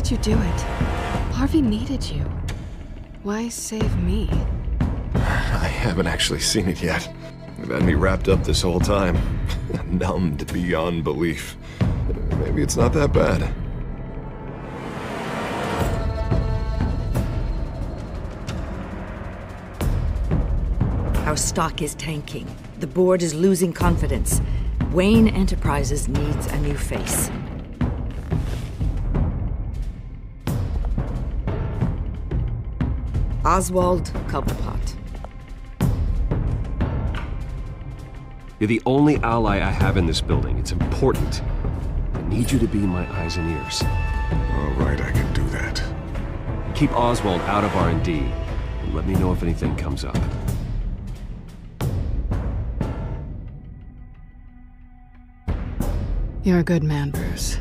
did you do it? Harvey needed you. Why save me? I haven't actually seen it yet. They've had me wrapped up this whole time. Numbed beyond belief. Maybe it's not that bad. Our stock is tanking. The board is losing confidence. Wayne Enterprises needs a new face. Oswald Cobblepot. You're the only ally I have in this building. It's important. I need you to be my eyes and ears. All right, I can do that. Keep Oswald out of R&D, and let me know if anything comes up. You're a good man, Bruce.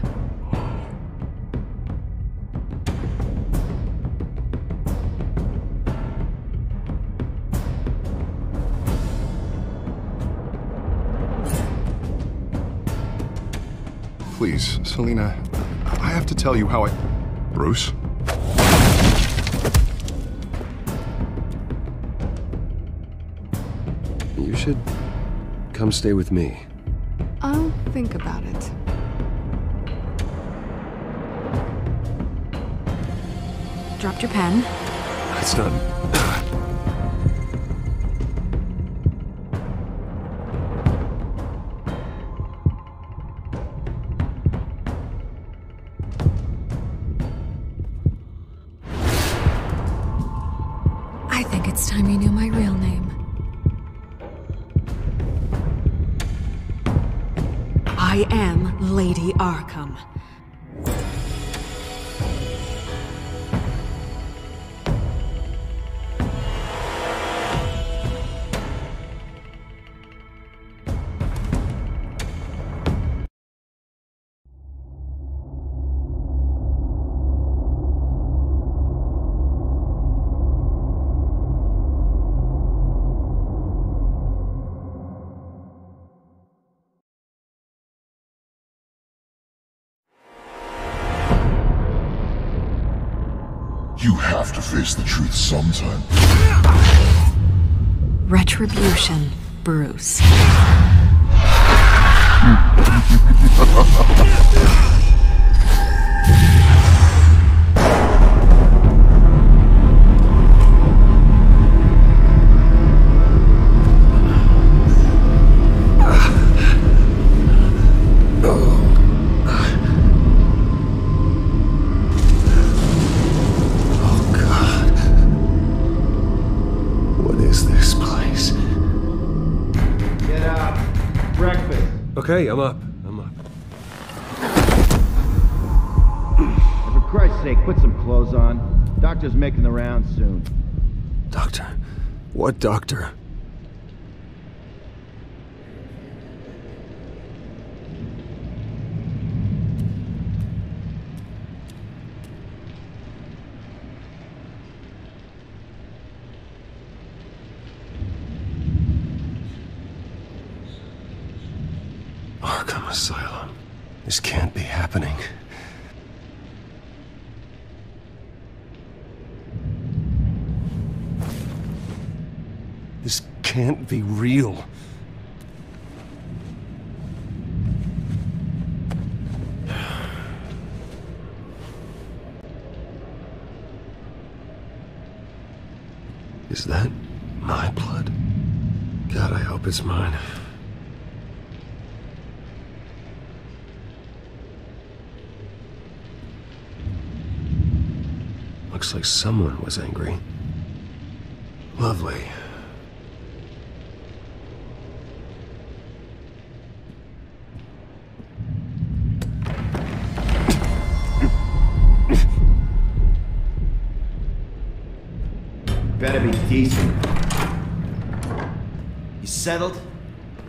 Please, Selina, I have to tell you how I... Bruce? You should come stay with me. I'll think about it. Dropped your pen. It's not... I think it's time you knew my real name. I am Lady Arkham. You have to face the truth sometime. Retribution, Bruce. Okay, I'm up. I'm up. For Christ's sake, put some clothes on. Doctor's making the rounds soon. Doctor? What doctor? Arkham Asylum. This can't be happening. This can't be real. Is that my blood? God, I hope it's mine. Looks like someone was angry. Lovely. Better be decent. You settled?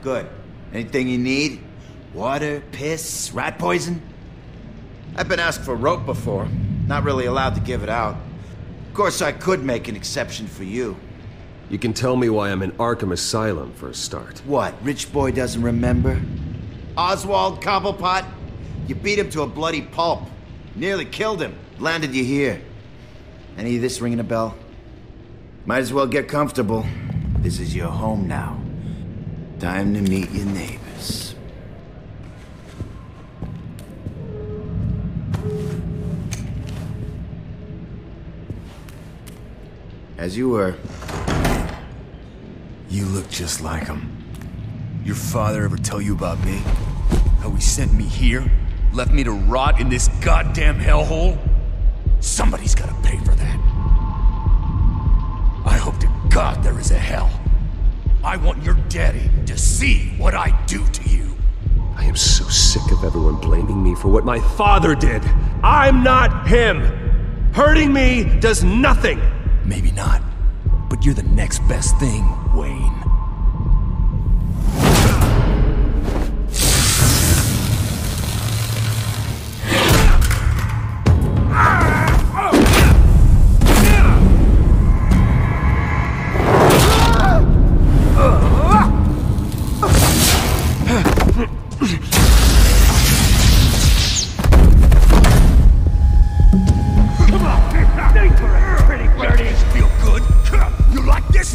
Good. Anything you need? Water, piss, rat poison? I've been asked for rope before. Not really allowed to give it out. Of course, I could make an exception for you. You can tell me why I'm in Arkham Asylum for a start. What, rich boy doesn't remember? Oswald Cobblepot? You beat him to a bloody pulp. Nearly killed him. Landed you here. Any of this ringing a bell? Might as well get comfortable. This is your home now. Time to meet your neighbors. As you were. You look just like him. Your father ever tell you about me? How he sent me here? Left me to rot in this goddamn hellhole? Somebody's gotta pay for that. I hope to God there is a hell. I want your daddy to see what I do to you. I am so sick of everyone blaming me for what my father did. I'm not him. Hurting me does nothing. Maybe not, but you're the next best thing, Wayne.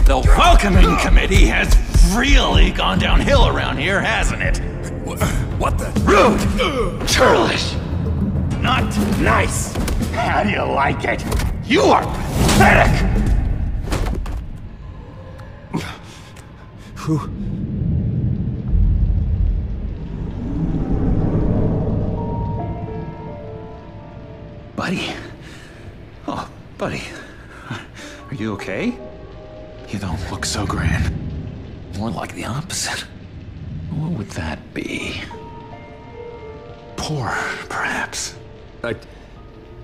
The welcoming committee has really gone downhill around here, hasn't it? What the? Rude! Churlish! Not nice! How do you like it? You are pathetic! Buddy? Oh, buddy. Are you okay? You don't look so grand. More like the opposite. What would that be? Poor, perhaps.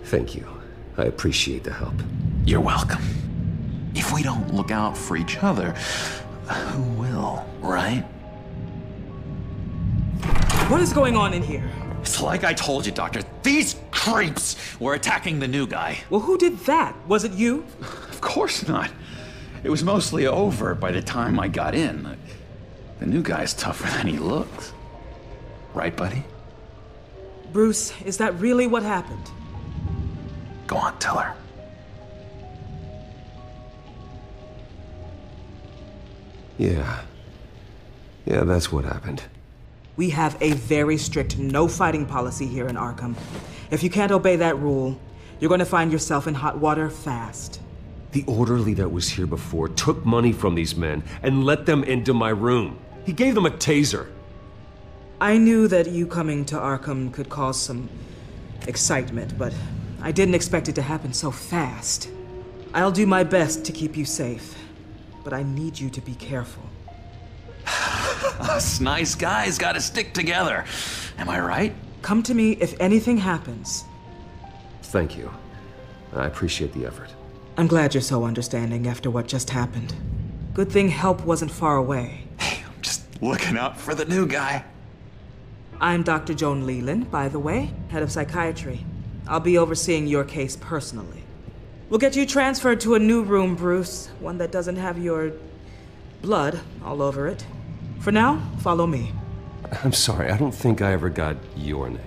Thank you. I appreciate the help. You're welcome. If we don't look out for each other, who will, right? What is going on in here? It's like I told you, Doctor. These creeps were attacking the new guy. Well, who did that? Was it you? Of course not. It was mostly over by the time I got in. The new guy's tougher than he looks. Right, buddy? Bruce, is that really what happened? Go on, tell her. Yeah, that's what happened. We have a very strict no fighting policy here in Arkham. If you can't obey that rule, you're going to find yourself in hot water fast. The orderly that was here before took money from these men and let them into my room. He gave them a taser. I knew that you coming to Arkham could cause some excitement, but I didn't expect it to happen so fast. I'll do my best to keep you safe, but I need you to be careful. Us nice guys gotta stick together. Am I right? Come to me if anything happens. Thank you. I appreciate the effort. I'm glad you're so understanding after what just happened. Good thing help wasn't far away. Hey, I'm just looking out for the new guy. I'm Dr. Joan Leland, by the way, head of psychiatry. I'll be overseeing your case personally. We'll get you transferred to a new room, Bruce, one that doesn't have your blood all over it. For now, follow me. I'm sorry, I don't think I ever got your name.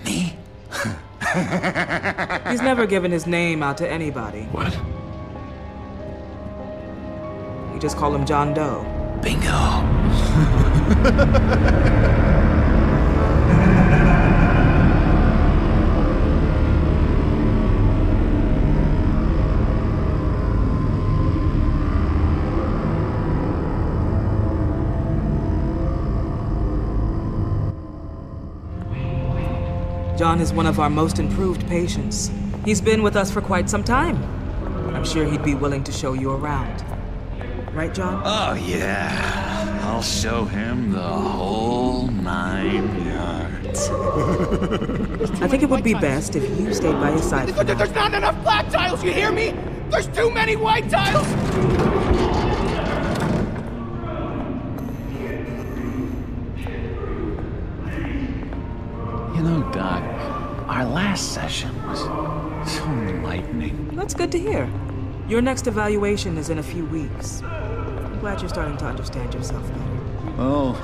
Me? He's never given his name out to anybody. What? You just call him John Doe. Bingo. John is one of our most improved patients. He's been with us for quite some time. I'm sure he'd be willing to show you around. Right, John? Oh, yeah. I'll show him the whole 9 yards. I think it would be best if you stayed by his side. There's not enough black tiles, you hear me? There's too many white tiles! You know, Doc, our last session was so enlightening. That's good to hear. Your next evaluation is in a few weeks. I'm glad you're starting to understand yourself better. Oh,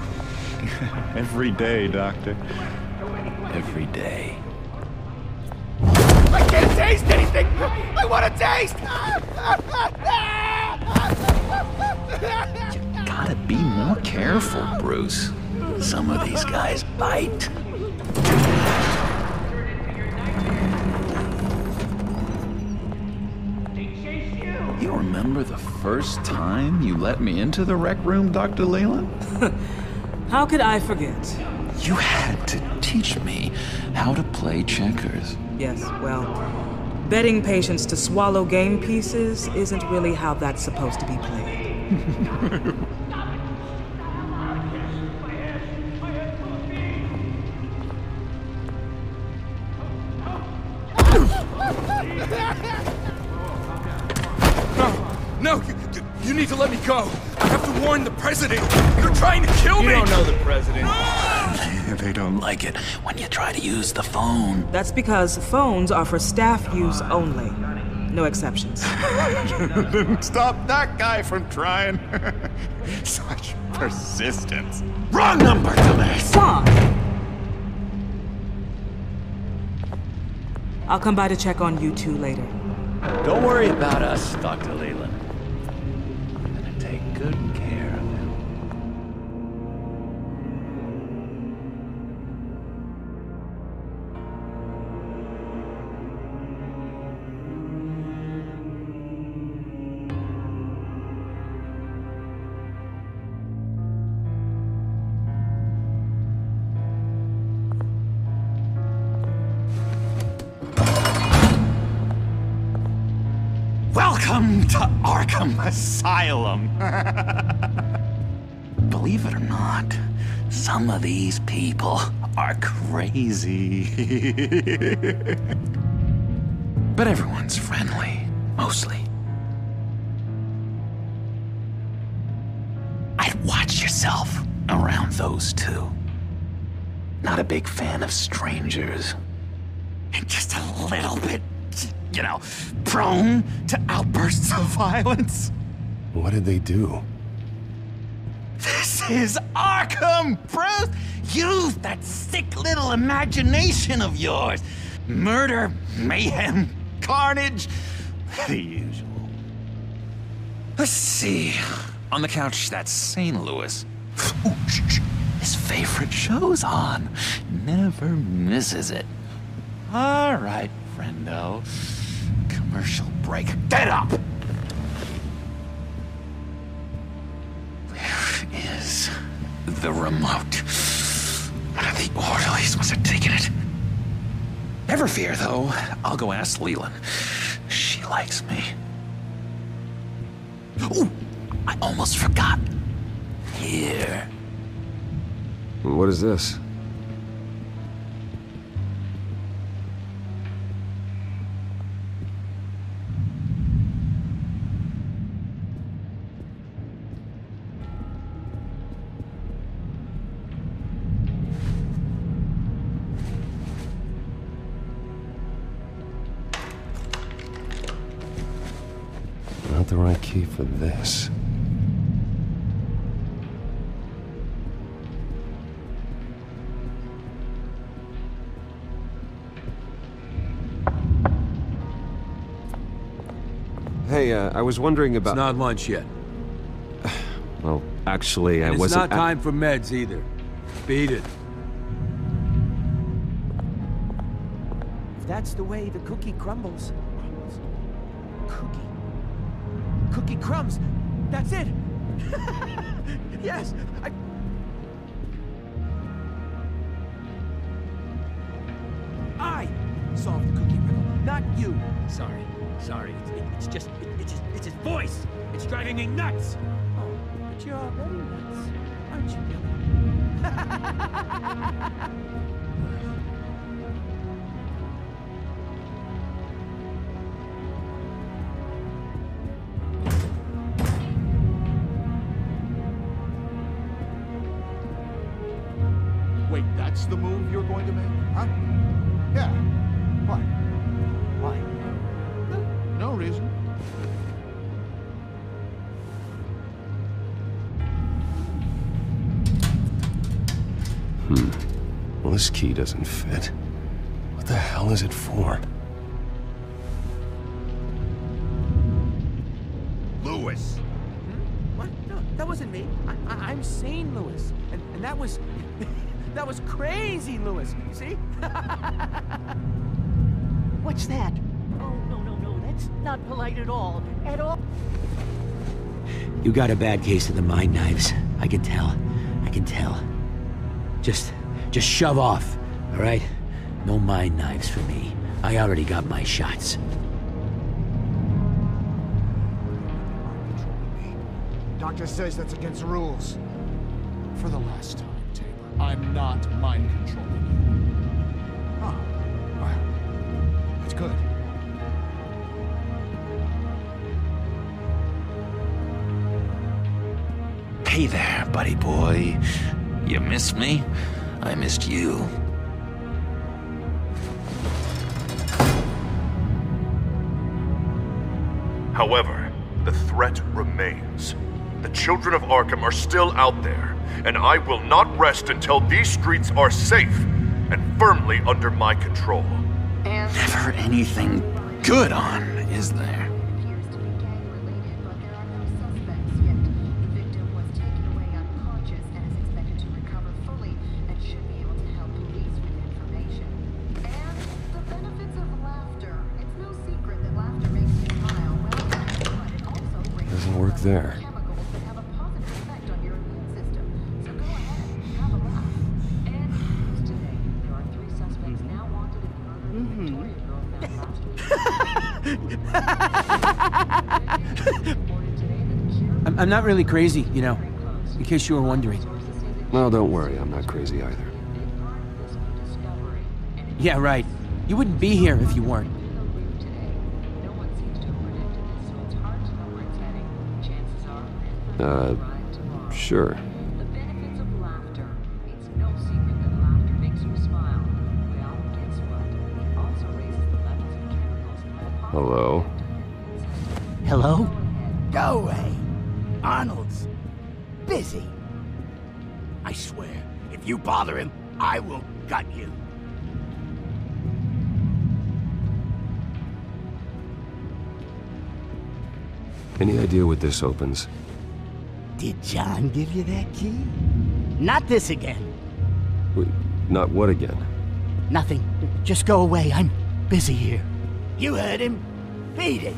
every day, Doctor. Every day. I can't taste anything! I want to taste! You gotta be more careful, Bruce. Some of these guys bite. You remember the first time you let me into the rec room, Dr. Leland? How could I forget? You had to teach me how to play checkers. Yes, well, betting patients to swallow game pieces isn't really how that's supposed to be played. No, you need to let me go. I have to warn the president. You're trying to kill me. You don't know the president. They don't like it when you try to use the phone. That's because phones are for staff use only. No exceptions. Stop that guy from trying. Such persistence. Wrong number, dumbass. Stop! I'll come by to check on you two later. Don't worry about us, Dr. Leland. I'm gonna take good care of him. Welcome to Arkham Asylum. Believe it or not, some of these people are crazy. But everyone's friendly, mostly. I'd watch yourself around those two. Not a big fan of strangers. Just a little bit, you know, prone to outbursts of violence. What did they do? This is Arkham, Bruce! Use that sick little imagination of yours. Murder, mayhem, carnage, the usual. Let's see. On the couch, that's St. Louis. Ooh, shh. His favorite show's on. Never misses it. All right, friendo. Commercial break. Get up! Where is the remote? One of the orderlies must have taken it. Never fear, though. I'll go ask Leland. She likes me. Ooh, I almost forgot. Here. What is this? Not the right key for this. Hey, I was wondering about... It's not lunch yet. Well, actually, I And wasn't... it's not time for meds either. Beat it. If that's the way the cookie crumbles. Cookie crumbs. That's it. Yes. I solved the cookie riddle, not you. Sorry. It's just his voice. It's driving me nuts. Oh, but you're already nuts, aren't you, Billy? Wait, that's the move you're going to make? Huh? Yeah. Why? Why? No reason. Well, this key doesn't fit. What the hell is it for? Lewis. What? No, that wasn't me. I'm sane, Lewis. And that was... that was crazy, Lewis. See? What's that? Oh, no. That's not polite at all. At all. You got a bad case of the mind knives. I can tell. Just shove off, all right? No mind knives for me. I already got my shots. Doctor says that's against the rules. For the last time, Taylor, I'm not mind controlling you. Oh, well, that's good. Hey there, buddy boy. You missed me? I missed you. However, the threat remains. The children of Arkham are still out there, and I will not rest until these streets are safe and firmly under my control. Never anything good on, is there? Doesn't work there. I'm not really crazy, you know, in case you were wondering. Well, don't worry, I'm not crazy either. Yeah, right. You wouldn't be here if you weren't. Sure. Hello? Hello? Go away. Arnold's busy. I swear, if you bother him, I will gut you. Any idea what this opens? Did John give you that key? Not this again. Wait, not what again? Nothing. Just go away. I'm busy here. You heard him. Beat it.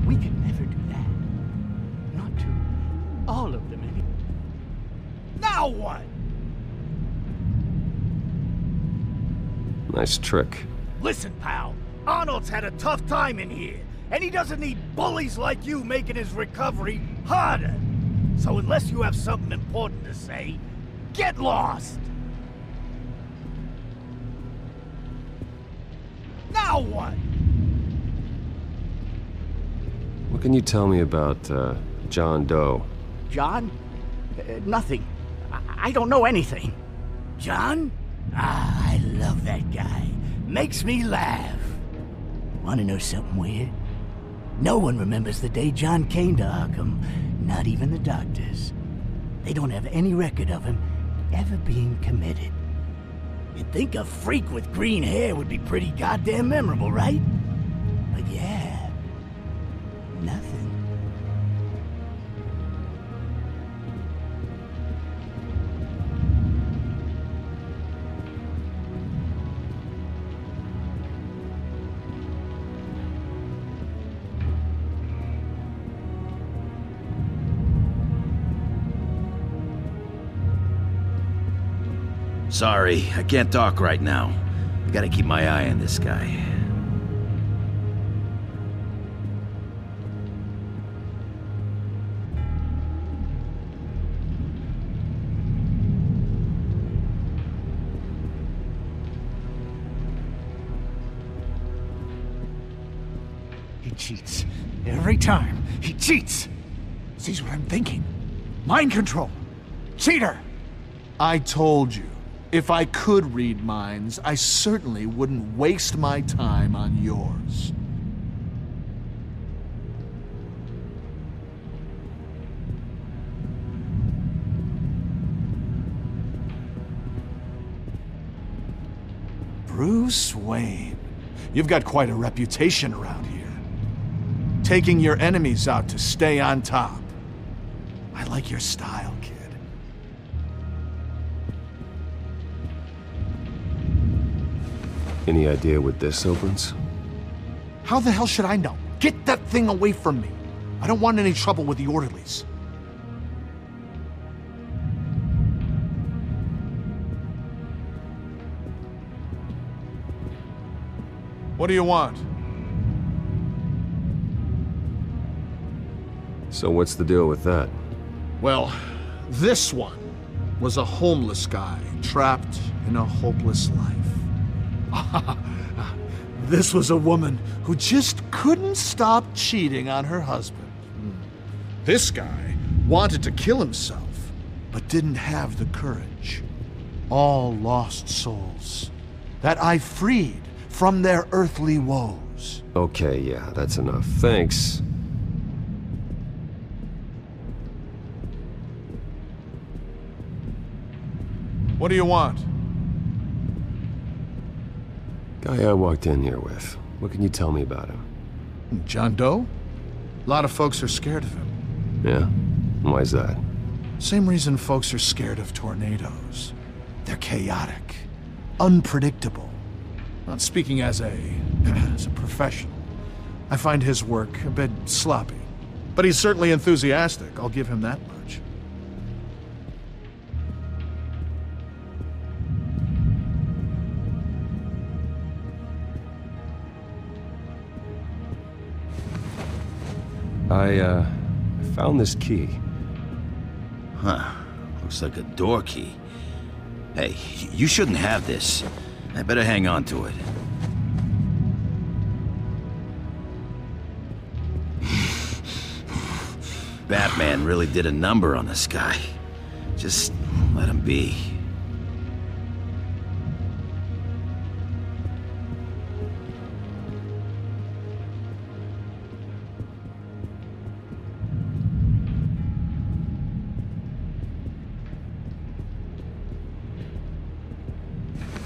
We could never do that. Not to all of them anyway. Now what? Nice trick. Listen, pal. Arnold's had a tough time in here. And he doesn't need bullies like you making his recovery harder. So unless you have something important to say, get lost! Now what? What can you tell me about, John Doe? John? Nothing. I don't know anything. John? Ah, I love that guy. Makes me laugh. Wanna know something weird? No one remembers the day John came to Arkham, not even the doctors. They don't have any record of him ever being committed. You'd think a freak with green hair would be pretty goddamn memorable, right? But yeah, nothing. Sorry, I can't talk right now. I gotta keep my eye on this guy. He cheats. Every time, he cheats. Sees what I'm thinking. Mind control. Cheater! I told you. If I could read minds, I certainly wouldn't waste my time on yours. Bruce Wayne. You've got quite a reputation around here. Taking your enemies out to stay on top. I like your style, kid. Any idea what this opens? How the hell should I know? Get that thing away from me. I don't want any trouble with the orderlies. What do you want? So what's the deal with that? Well, this one was a homeless guy trapped in a hopeless life. This was a woman who just couldn't stop cheating on her husband. This guy wanted to kill himself, but didn't have the courage. All lost souls that I freed from their earthly woes. Okay, yeah, that's enough. Thanks. What do you want? Guy I walked in here with. What can you tell me about him? John Doe? A lot of folks are scared of him. Yeah? Why's that? Same reason folks are scared of tornadoes. They're chaotic, unpredictable. Not speaking as a professional. I find his work a bit sloppy. But he's certainly enthusiastic, I'll give him that much. I found this key. Huh. Looks like a door key. Hey, you shouldn't have this. I better hang on to it. Batman really did a number on this guy. Just let him be.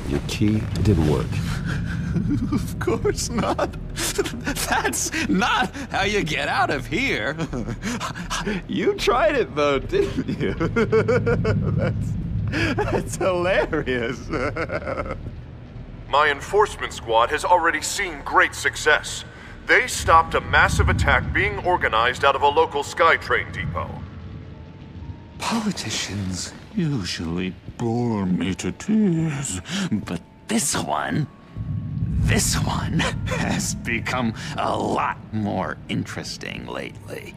Your key didn't work. Of course not. That's not how you get out of here. You tried it though, didn't you? That's hilarious. My enforcement squad has already seen great success. They stopped a massive attack being organized out of a local SkyTrain depot. Politicians usually bore me to tears, but this one has become a lot more interesting lately.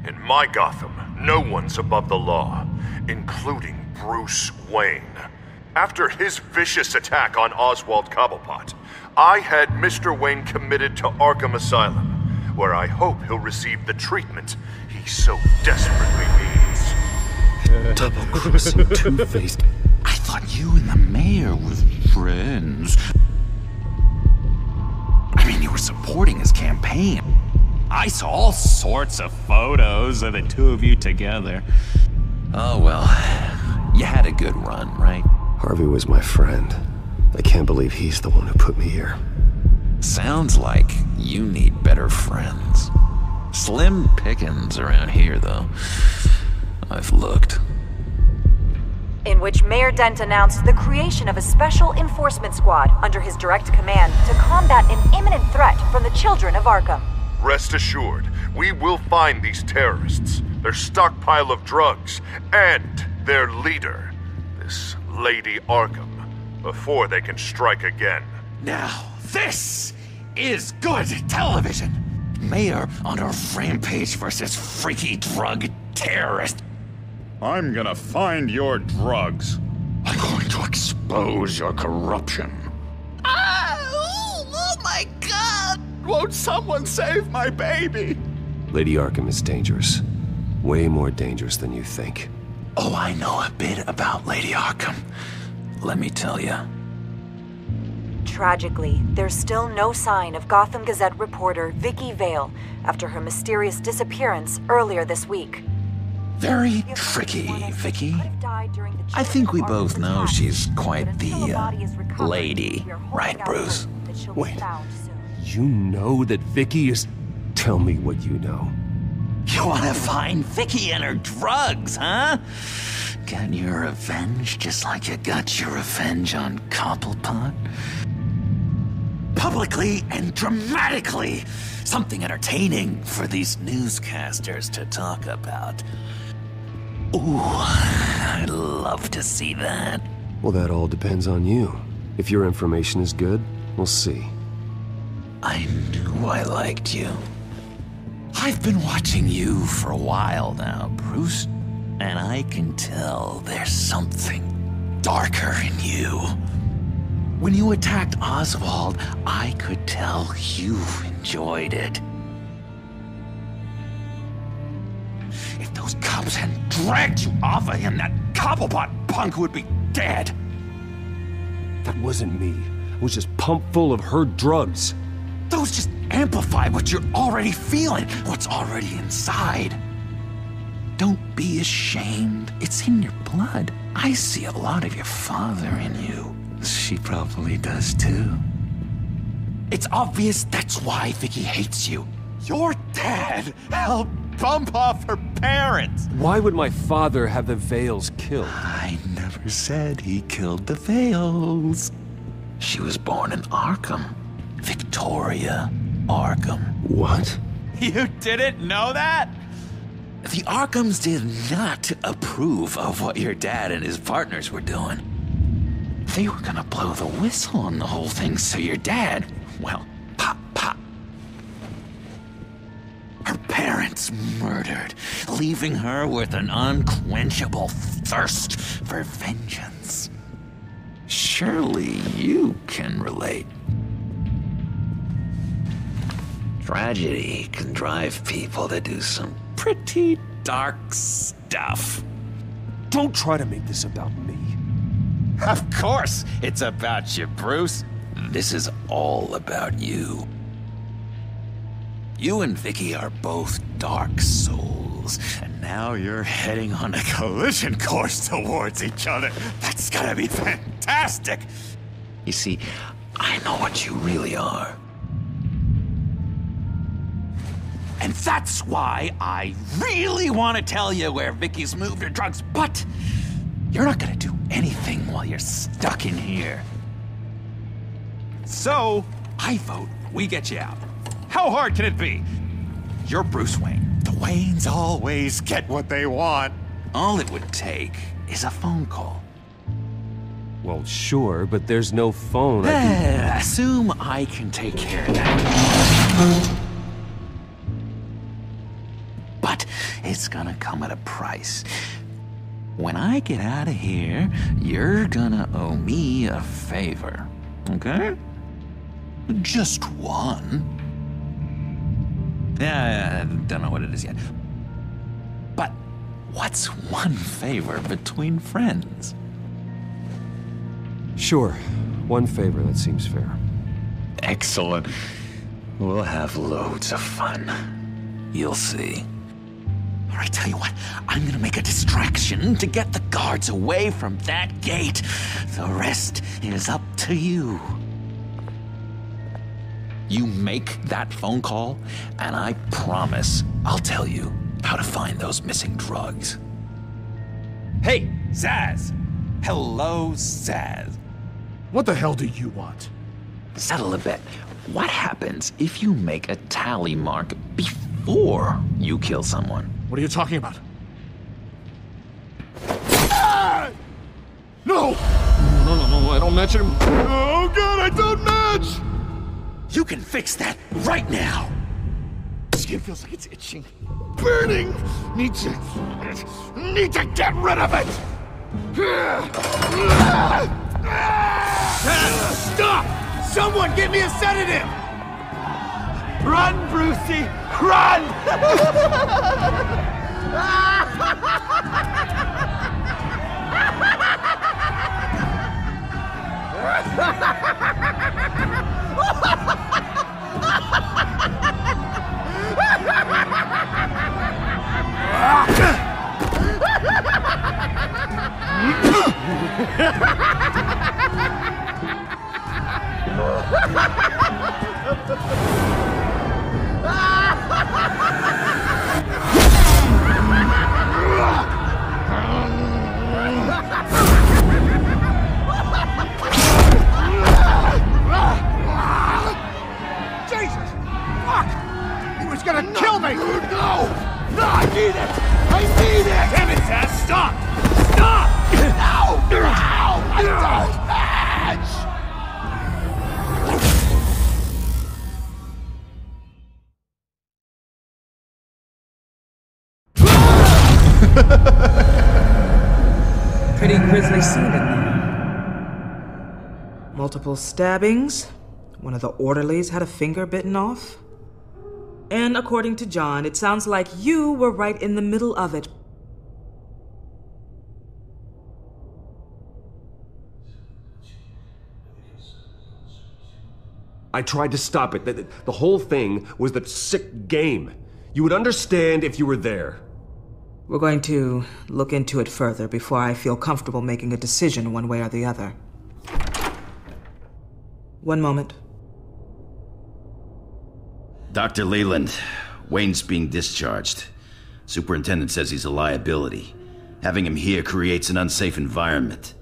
In my Gotham, no one's above the law, including Bruce Wayne. After his vicious attack on Oswald Cobblepot, I had Mr. Wayne committed to Arkham Asylum, where I hope he'll receive the treatment he so desperately needs. Double-crossing, two-faced. I thought you and the mayor were friends. I mean, you were supporting his campaign. I saw all sorts of photos of the two of you together. Oh, well, you had a good run, right? Harvey was my friend. I can't believe he's the one who put me here. Sounds like you need better friends. Slim pickings around here, though. I've looked. In which Mayor Dent announced the creation of a special enforcement squad under his direct command to combat an imminent threat from the children of Arkham. Rest assured, we will find these terrorists, their stockpile of drugs, and their leader, this Lady Arkham, before they can strike again. Now, this is good television. Mayor on a rampage versus freaky drug terrorist. I'm gonna find your drugs. I'm going to expose your corruption. Oh my God! Won't someone save my baby? Lady Arkham is dangerous. Way more dangerous than you think. Oh, I know a bit about Lady Arkham. Let me tell you. Tragically, there's still no sign of Gotham Gazette reporter Vicky Vale after her mysterious disappearance earlier this week. Very tricky, Vicky. I think we both know she's quite the, lady, right, Bruce? Wait, you know that Vicky is Tell me what you know. You want to find Vicky and her drugs, huh? Get your revenge just like you got your revenge on Cobblepot? Publicly and dramatically! Something entertaining for these newscasters to talk about. Ooh, I'd love to see that. Well, that all depends on you. If your information is good, we'll see. I knew I liked you. I've been watching you for a while now, Bruce, and I can tell there's something darker in you. When you attacked Oswald, I could tell you enjoyed it. If those cops hadn't dragged you off of him, that Cobblepot punk would be dead. That wasn't me. I was just pumped full of her drugs. Those just amplify what you're already feeling, what's already inside. Don't be ashamed. It's in your blood. I see a lot of your father in you. She probably does too. It's obvious that's why Vicky hates you. Your dad helped bump off her parents. Why would my father have the Vales killed? I never said he killed the Vales. She was born in Arkham. Victoria Arkham. What? You didn't know that? The Arkhams did not approve of what your dad and his partners were doing. They were gonna blow the whistle on the whole thing, so your dad, well, pop. Her parents murdered, leaving her with an unquenchable thirst for vengeance. Surely you can relate. Tragedy can drive people to do some pretty dark stuff. Don't try to make this about me. Of course it's about you, Bruce. This is all about you. You and Vicky are both dark souls, and now you're heading on a collision course towards each other. That's gonna be fantastic! You see, I know what you really are. And that's why I really want to tell you where Vicky's moved her drugs, but you're not gonna do anything while you're stuck in here. So, I vote we get you out. How hard can it be? You're Bruce Wayne. The Waynes always get what they want. All it would take is a phone call. Well, sure, but there's no phone. Assume I can take care of that. But it's gonna come at a price. When I get out of here, you're gonna owe me a favor, okay? Just one. Yeah, I don't know what it is yet. But what's one favor between friends? Sure. One favor, that seems fair. Excellent. We'll have loads of fun. You'll see. All right, tell you what, I'm gonna make a distraction to get the guards away from that gate. The rest is up to you. You make that phone call, and I promise I'll tell you how to find those missing drugs. Hey, Zaz! Hello, Zaz. What the hell do you want? Settle a bet. What happens if you make a tally mark before you kill someone? What are you talking about? Ah! No! No, I don't match him. Oh god, I don't match! You can fix that right now! Skin feels like it's itching. Burning! Need to get rid of it! Stop! Someone get me a sedative! Run, Brucey! Run! grisly scene in there. Multiple stabbings. One of the orderlies had a finger bitten off. And according to John, it sounds like you were right in the middle of it. I tried to stop it. The whole thing was that sick game. You would understand if you were there. We're going to look into it further before I feel comfortable making a decision one way or the other. One moment. Dr. Leland, Wayne's being discharged. Superintendent says he's a liability. Having him here creates an unsafe environment.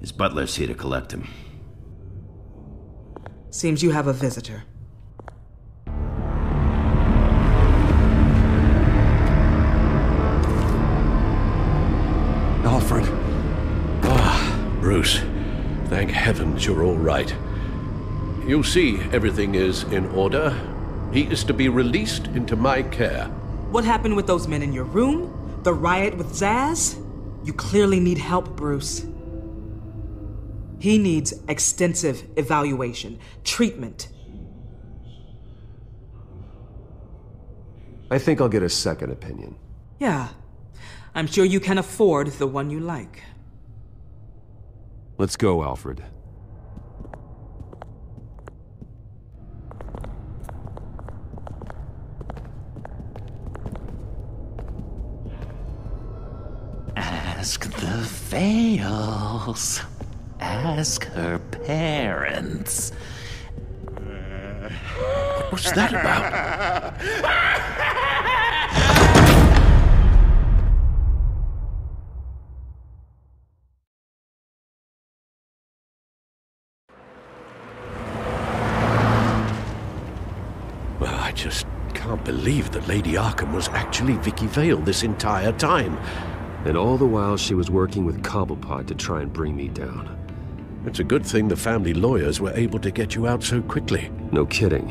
His butler's here to collect him. Seems you have a visitor. Alfred. Bruce. Thank heavens you're all right. You see, everything is in order. He is to be released into my care. What happened with those men in your room? The riot with Zaz? You clearly need help, Bruce. He needs extensive evaluation, treatment. I think I'll get a second opinion. Yeah. I'm sure you can afford the one you like. Let's go, Alfred. Ask the Vales. Ask her parents. What was that about? Well, I just can't believe that Lady Arkham was actually Vicky Vale this entire time. And all the while she was working with Cobblepot to try and bring me down. It's a good thing the family lawyers were able to get you out so quickly. No kidding.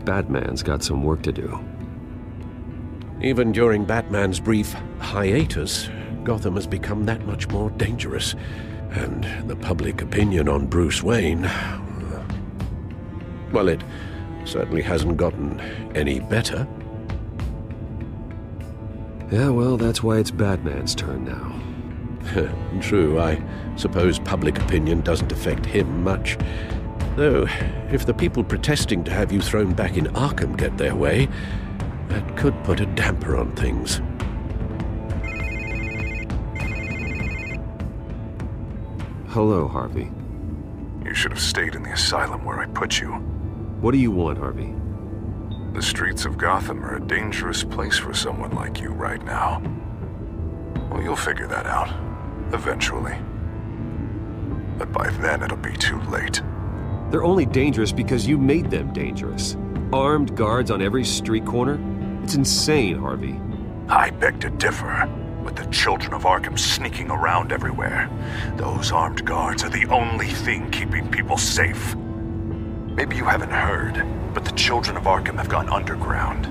Batman's got some work to do. Even during Batman's brief hiatus, Gotham has become that much more dangerous. And the public opinion on Bruce Wayne... well, it certainly hasn't gotten any better. Yeah, well, that's why it's Batman's turn now. True, I suppose public opinion doesn't affect him much. Though, if the people protesting to have you thrown back in Arkham get their way, that could put a damper on things. Hello, Harvey. You should have stayed in the asylum where I put you. What do you want, Harvey? The streets of Gotham are a dangerous place for someone like you right now. Well, you'll figure that out. Eventually. But by then, it'll be too late. They're only dangerous because you made them dangerous. Armed guards on every street corner? It's insane, Harvey. I beg to differ. With the children of Arkham sneaking around everywhere, those armed guards are the only thing keeping people safe. Maybe you haven't heard, but the children of Arkham have gone underground.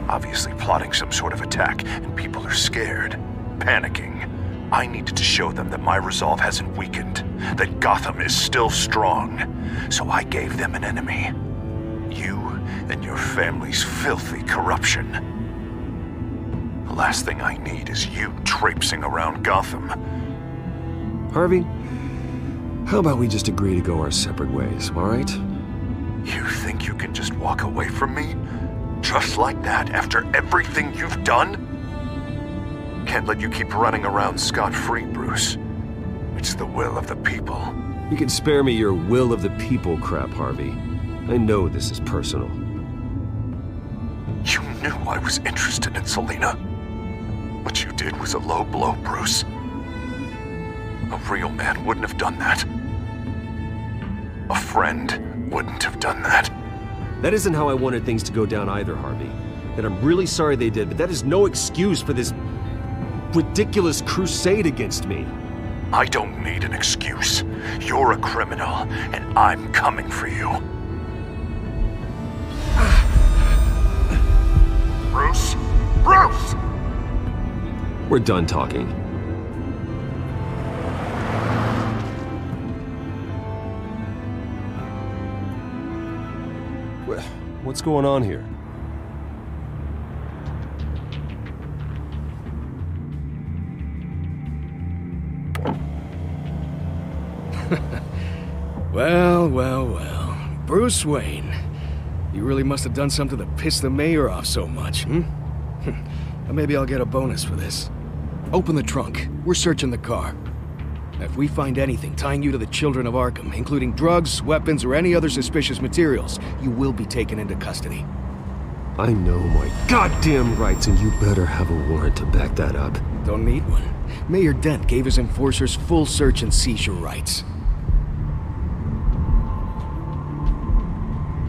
Obviously plotting some sort of attack, and people are scared, panicking. I needed to show them that my resolve hasn't weakened, that Gotham is still strong. So I gave them an enemy. You and your family's filthy corruption. The last thing I need is you traipsing around Gotham. Harvey, how about we just agree to go our separate ways, all right? You think you can just walk away from me? Just like that, after everything you've done? Can't let you keep running around scot-free, Bruce. It's the will of the people. You can spare me your will of the people crap, Harvey. I know this is personal. You knew I was interested in Selina. What you did was a low blow, Bruce. A real man wouldn't have done that. A friend wouldn't have done that. That isn't how I wanted things to go down either, Harvey. And I'm really sorry they did, but that is no excuse for this ridiculous crusade against me. I don't need an excuse. You're a criminal, and I'm coming for you. Bruce? Bruce! We're done talking. What's going on here? Well, well, well. Bruce Wayne. You really must have done something to piss the mayor off so much, hmm? Well, maybe I'll get a bonus for this. Open the trunk. We're searching the car. If we find anything tying you to the children of Arkham, including drugs, weapons, or any other suspicious materials, you will be taken into custody. I know my goddamn rights, and you better have a warrant to back that up. Don't need one. Mayor Dent gave his enforcers full search and seizure rights.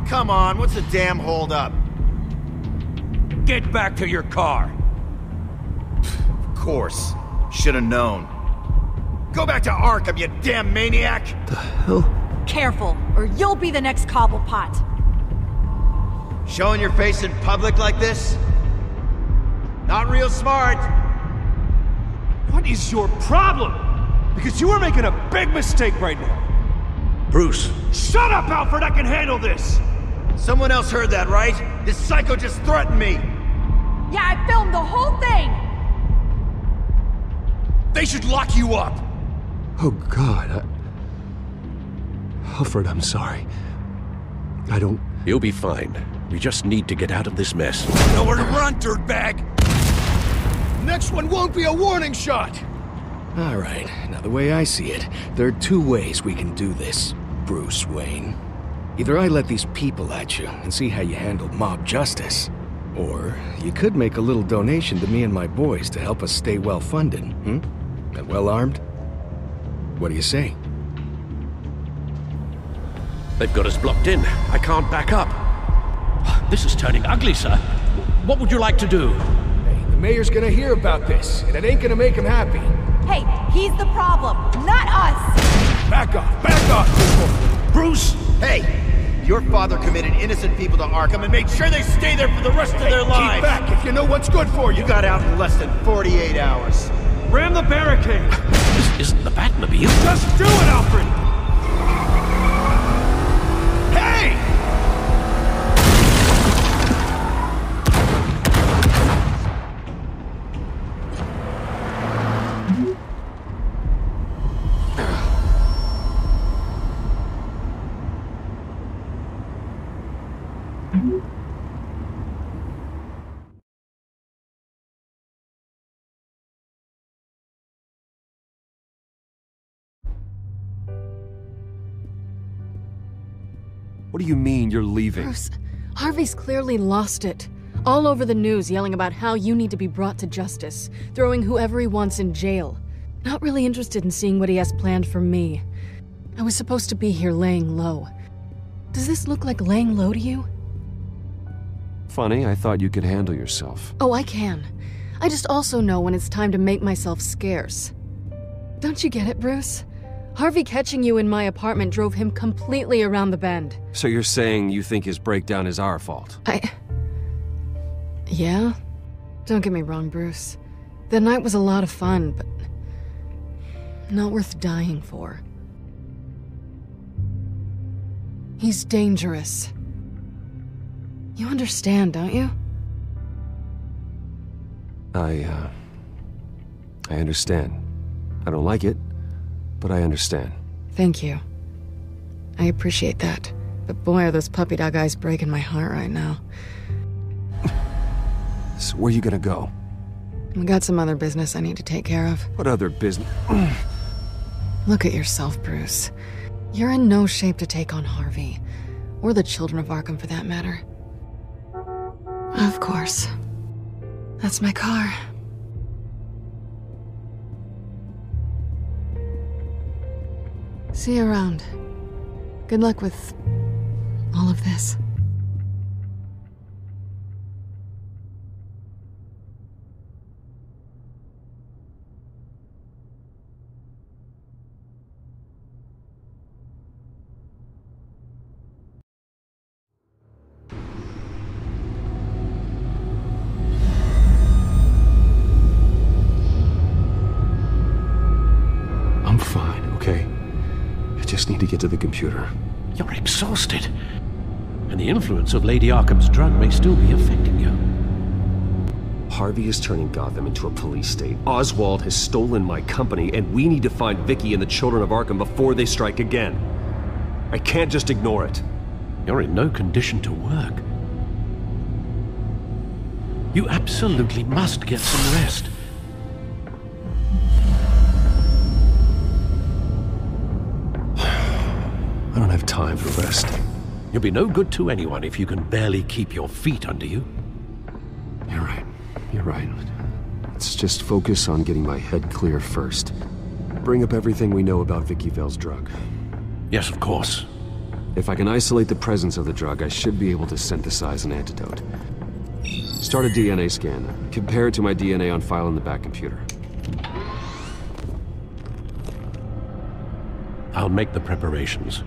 Come on, what's the damn holdup? Get back to your car! Of course. Should've known. Go back to Arkham, you damn maniac! The hell? Careful, or you'll be the next Cobblepot. Showing your face in public like this? Not real smart. What is your problem? Because you are making a big mistake right now. Bruce. Shut up, Alfred! I can handle this! Someone else heard that, right? This psycho just threatened me! Yeah, I filmed the whole thing! They should lock you up! Oh, God. Alfred, I'm sorry. I don't... You'll be fine. We just need to get out of this mess. Nowhere to run, dirtbag! Next one won't be a warning shot! All right, now the way I see it, there are two ways we can do this, Bruce Wayne. Either I let these people at you and see how you handle mob justice, or you could make a little donation to me and my boys to help us stay well-funded, and well-armed. What do you say? They've got us blocked in. I can't back up. This is turning ugly, sir. What would you like to do? Hey, the mayor's gonna hear about this, and it ain't gonna make him happy. Hey, he's the problem, not us! Back off, people! Bruce! Hey! Your father committed innocent people to Arkham and made sure they stay there for the rest of their lives! Keep back if you know what's good for you! You got out in less than 48 hours. Ram the barricade! This isn't the Batmobile. Just do it, Alfred! Hey! What do you mean you're leaving? Bruce, Harvey's clearly lost it. All over the news yelling about how you need to be brought to justice, throwing whoever he wants in jail. Not really interested in seeing what he has planned for me. I was supposed to be here laying low. Does this look like laying low to you? Funny, I thought you could handle yourself. Oh, I can. I just also know when it's time to make myself scarce. Don't you get it, Bruce? Harvey catching you in my apartment drove him completely around the bend. So you're saying you think his breakdown is our fault? Yeah? Don't get me wrong, Bruce. The night was a lot of fun, but not worth dying for. He's dangerous. You understand, don't you? I understand. I don't like it, but I understand. Thank you. I appreciate that. But boy, are those puppy dog eyes breaking my heart right now. So where are you gonna go? I got some other business I need to take care of. What other business? Look at yourself, Bruce. You're in no shape to take on Harvey. Or the children of Arkham, for that matter. Of course. That's my car. See you around. Good luck with all of this. I'm fine, okay? I just need to get to the computer. You're exhausted. And the influence of Lady Arkham's drug may still be affecting you. Harvey is turning Gotham into a police state. Oswald has stolen my company, and we need to find Vicky and the children of Arkham before they strike again. I can't just ignore it. You're in no condition to work. You absolutely must get some rest. I don't have time for rest. You'll be no good to anyone if you can barely keep your feet under you. You're right. You're right. Let's just focus on getting my head clear first. Bring up everything we know about Vicky Vale's drug. Yes, of course. If I can isolate the presence of the drug, I should be able to synthesize an antidote. Start a DNA scan. Compare it to my DNA on file in the back computer. I'll make the preparations.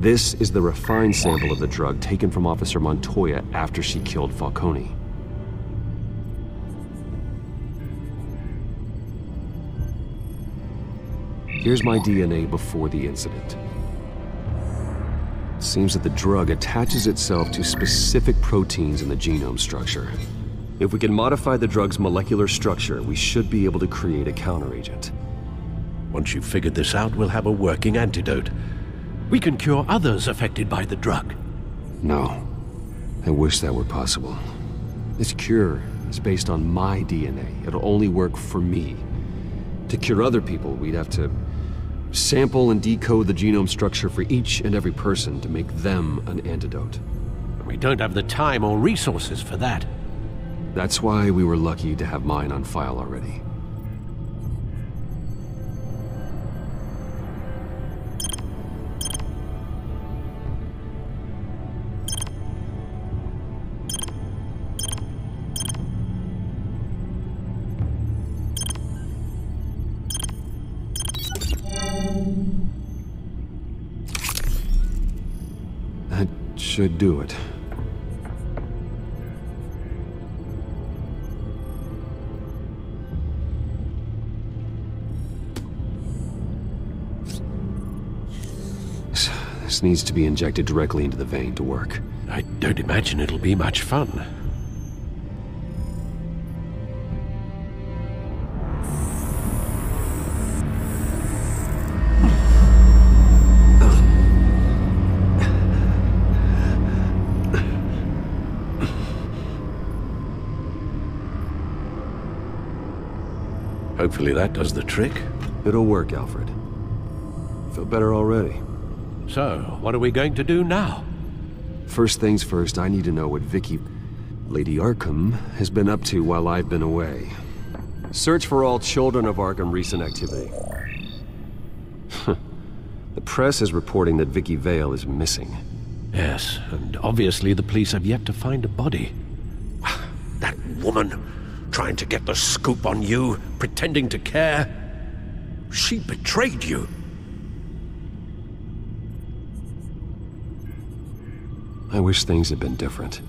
This is the refined sample of the drug taken from Officer Montoya after she killed Falcone. Here's my DNA before the incident. It seems that the drug attaches itself to specific proteins in the genome structure. If we can modify the drug's molecular structure, we should be able to create a counteragent. Once you've figured this out, we'll have a working antidote. We can cure others affected by the drug. No. I wish that were possible. This cure is based on my DNA. It'll only work for me. To cure other people, we'd have to sample and decode the genome structure for each and every person to make them an antidote. We don't have the time or resources for that. That's why we were lucky to have mine on file already. That should do it. This needs to be injected directly into the vein to work. I don't imagine it'll be much fun. Hopefully that does the trick. It'll work, Alfred. Feel better already. So, what are we going to do now? First things first, I need to know what Lady Arkham, has been up to while I've been away. Search for all children of Arkham recent activity. The press is reporting that Vicky Vale is missing. Yes, and obviously the police have yet to find a body. That woman, trying to get the scoop on you, pretending to care. She betrayed you. I wish things had been different.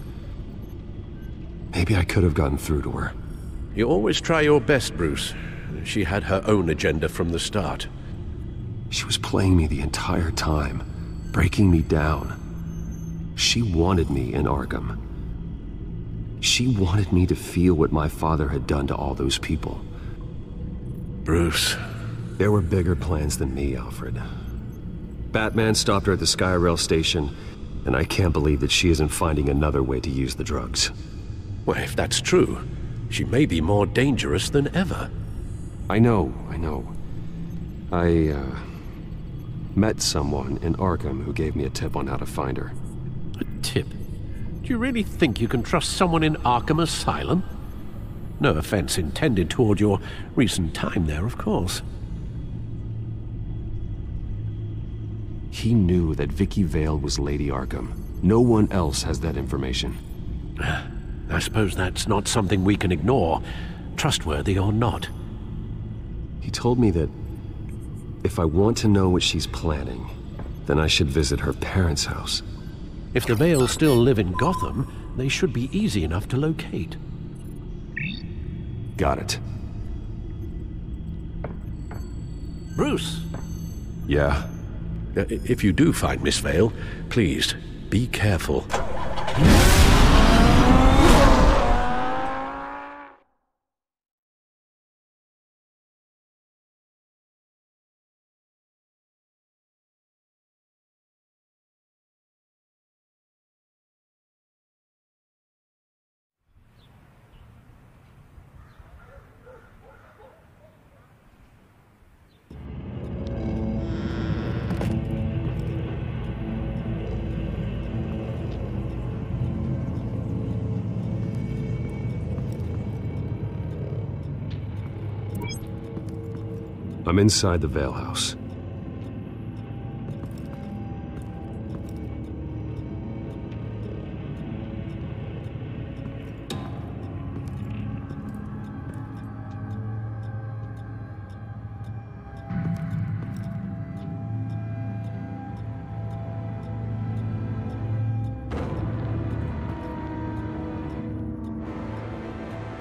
Maybe I could have gotten through to her. You always try your best, Bruce. She had her own agenda from the start. She was playing me the entire time, breaking me down. She wanted me in Arkham. She wanted me to feel what my father had done to all those people. Bruce. There were bigger plans than me, Alfred. Batman stopped her at the Skyrail station, and I can't believe that she isn't finding another way to use the drugs. Well, if that's true, she may be more dangerous than ever. I know. I met someone in Arkham who gave me a tip on how to find her. A tip? Do you really think you can trust someone in Arkham Asylum? No offense intended toward your recent time there, of course. He knew that Vicky Vale was Lady Arkham. No one else has that information. I suppose that's not something we can ignore, trustworthy or not. He told me that if I want to know what she's planning, then I should visit her parents' house. If the Vales still live in Gotham, they should be easy enough to locate. Got it. Bruce! Yeah? If you do find Miss Vale, please, be careful. I'm inside the Vale house.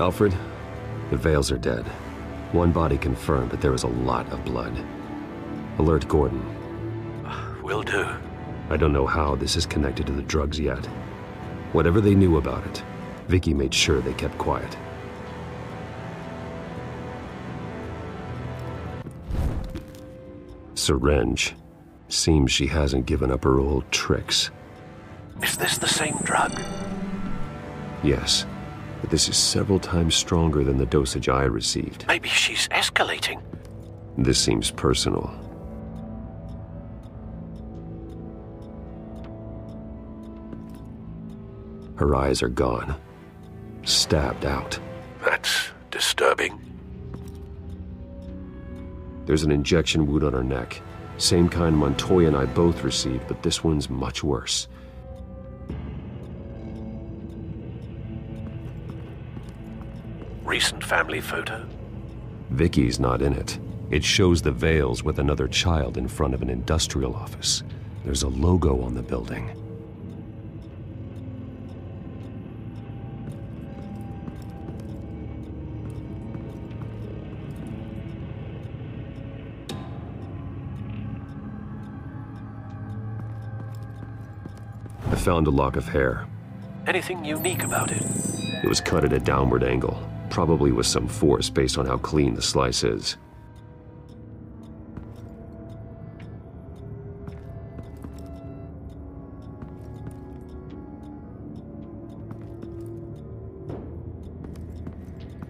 Alfred, the Vales are dead. One body confirmed, but there is a lot of blood. Alert Gordon. Will do. I don't know how this is connected to the drugs yet. Whatever they knew about it, Vicky made sure they kept quiet. Syringe. Seems she hasn't given up her old tricks. Is this the same drug? Yes, but this is several times stronger than the dosage I received. Maybe she's escalating. This seems personal. Her eyes are gone. Stabbed out. That's disturbing. There's an injection wound on her neck. Same kind Montoya and I both received, but this one's much worse. Recent family photo? Vicky's not in it. It shows the Vales with another child in front of an industrial office. There's a logo on the building. I found a lock of hair. Anything unique about it? It was cut at a downward angle, probably with some force based on how clean the slice is.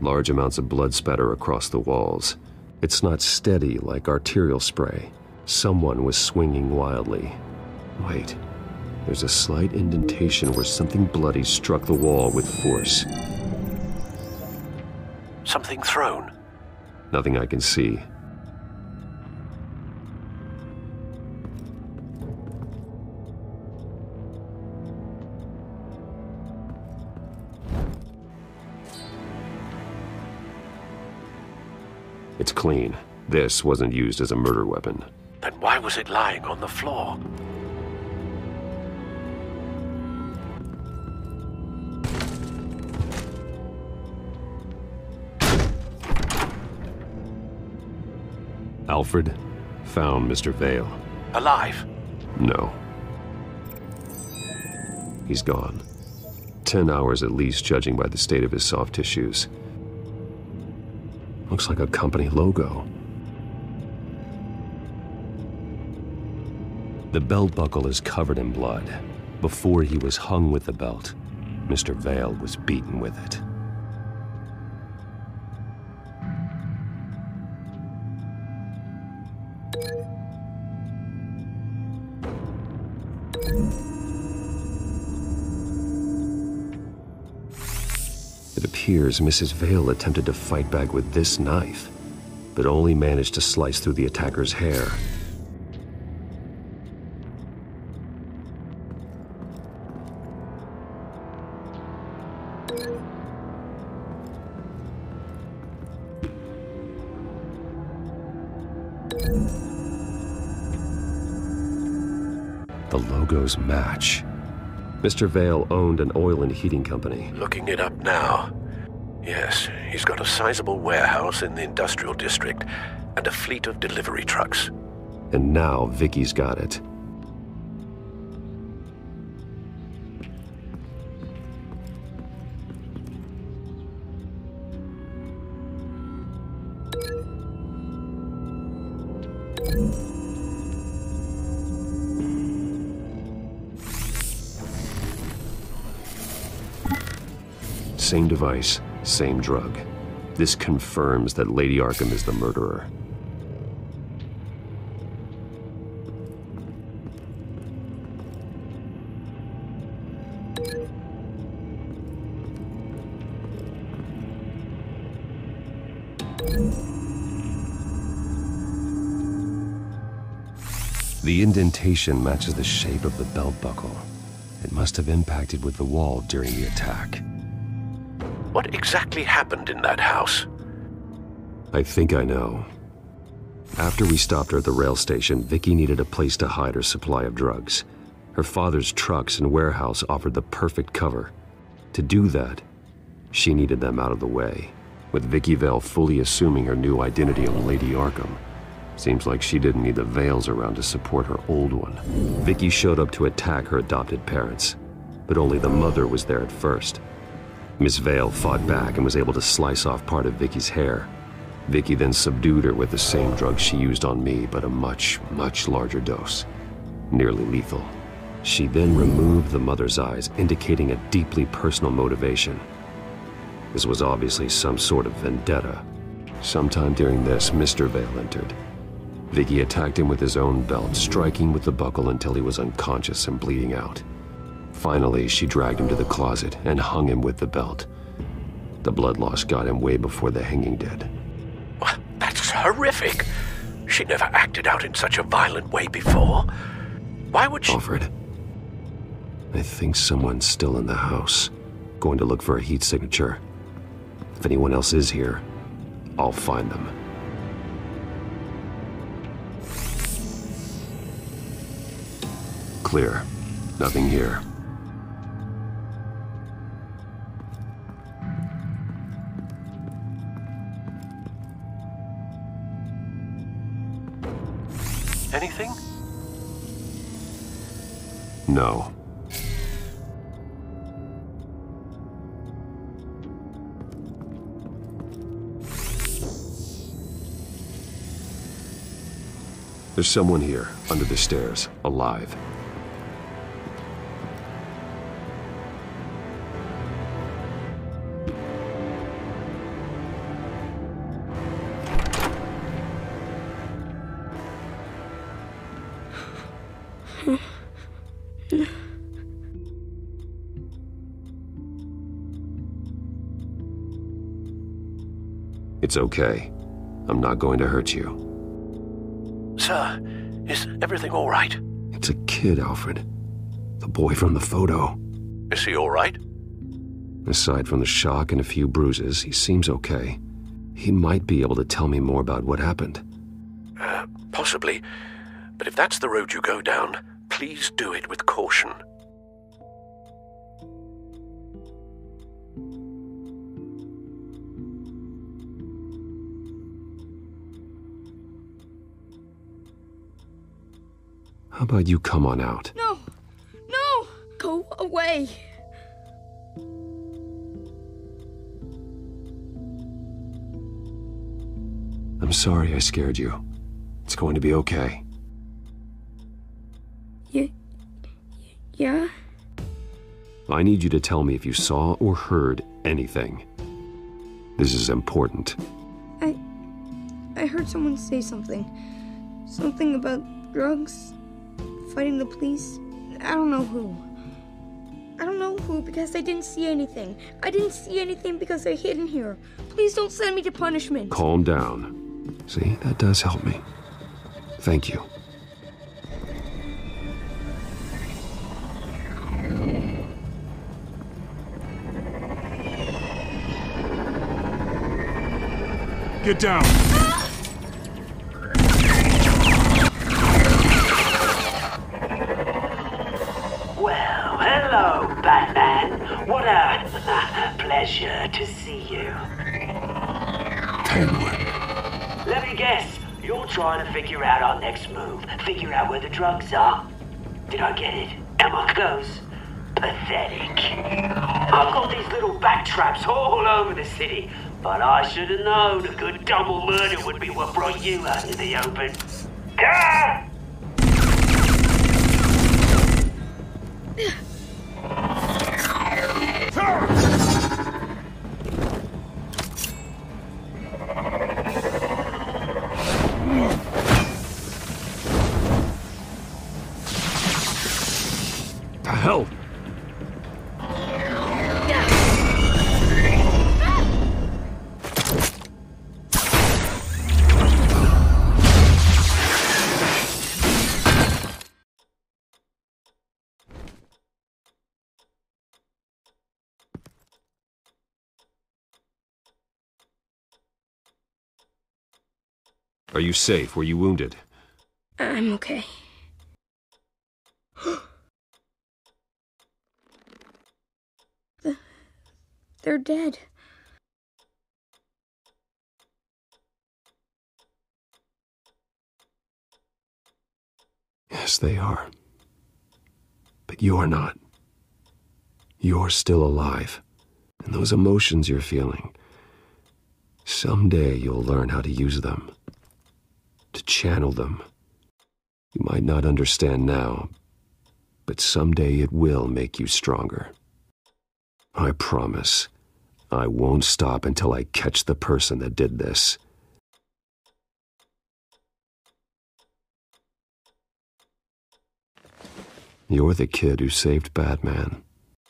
Large amounts of blood spatter across the walls. It's not steady like arterial spray. Someone was swinging wildly. Wait. There's a slight indentation where something bloody struck the wall with force. Something thrown? Nothing I can see. It's clean. This wasn't used as a murder weapon. Then why was it lying on the floor? Alfred found Mr. Vale. Alive? No. He's gone. 10 hours at least, judging by the state of his soft tissues. Looks like a company logo. The belt buckle is covered in blood. Before he was hung with the belt, Mr. Vale was beaten with it. It appears Mrs. Vale attempted to fight back with this knife, but only managed to slice through the attacker's hair. The logos match. Mr. Vale owned an oil and heating company. Looking it up now. Yes, he's got a sizable warehouse in the industrial district and a fleet of delivery trucks. And now Vicky's got it. Same device, same drug. This confirms that Lady Arkham is the murderer. The indentation matches the shape of the belt buckle. It must have impacted with the wall during the attack. What exactly happened in that house? I think I know. After we stopped her at the rail station, Vicky needed a place to hide her supply of drugs. Her father's trucks and warehouse offered the perfect cover. To do that, She needed them out of the way, with Vicky Vale fully assuming her new identity of Lady Arkham. Seems like she didn't need the Vales around to support her old one. Vicky showed up to attack her adopted parents, but only the mother was there at first. Miss Vale fought back and was able to slice off part of Vicky's hair. Vicky then subdued her with the same drug she used on me, but a much, much larger dose. Nearly lethal. She then removed the mother's eyes, indicating a deeply personal motivation. This was obviously some sort of vendetta. Sometime during this, Mr. Vale entered. Vicky attacked him with his own belt, striking with the buckle until he was unconscious and bleeding out. Finally, she dragged him to the closet and hung him with the belt. The blood loss got him way before the hanging did. That's horrific. She never acted out in such a violent way before. Why would she— Alfred, I think someone's still in the house. Going to look for a heat signature. If anyone else is here, I'll find them. Clear. Nothing here. Anything? No. There's someone here, under the stairs, alive. It's okay. I'm not going to hurt you. Sir, is everything all right? It's a kid, Alfred. The boy from the photo. Is he all right? Aside from the shock and a few bruises, he seems okay. He might be able to tell me more about what happened. Possibly. But if that's the road you go down, please do it with caution. How about you come on out? No! No! Go away! I'm sorry I scared you. It's going to be okay. Yeah? I need you to tell me if you saw or heard anything. This is important. I heard someone say something. Something about drugs, fighting the police. I don't know who. I don't know who because I didn't see anything. I didn't see anything because I hid in here. Please don't send me to punishment. Calm down. See, that does help me. Thank you. Get down! Well, hello, Batman. What a pleasure to see you. Let me guess, you're trying to figure out our next move. Figure out where the drugs are. Did I get it? Am I close? Pathetic. I've got these little bat traps all over the city, but I should have known a good double murder would be what brought you out in the open. Ah! The hell? Are you safe? Were you wounded? I'm okay. They're dead. Yes, they are. But you're not. You're still alive. And those emotions you're feeling, someday you'll learn how to use them. To channel them. You might not understand now, but someday it will make you stronger. I promise, I won't stop until I catch the person that did this. You're the kid who saved Batman,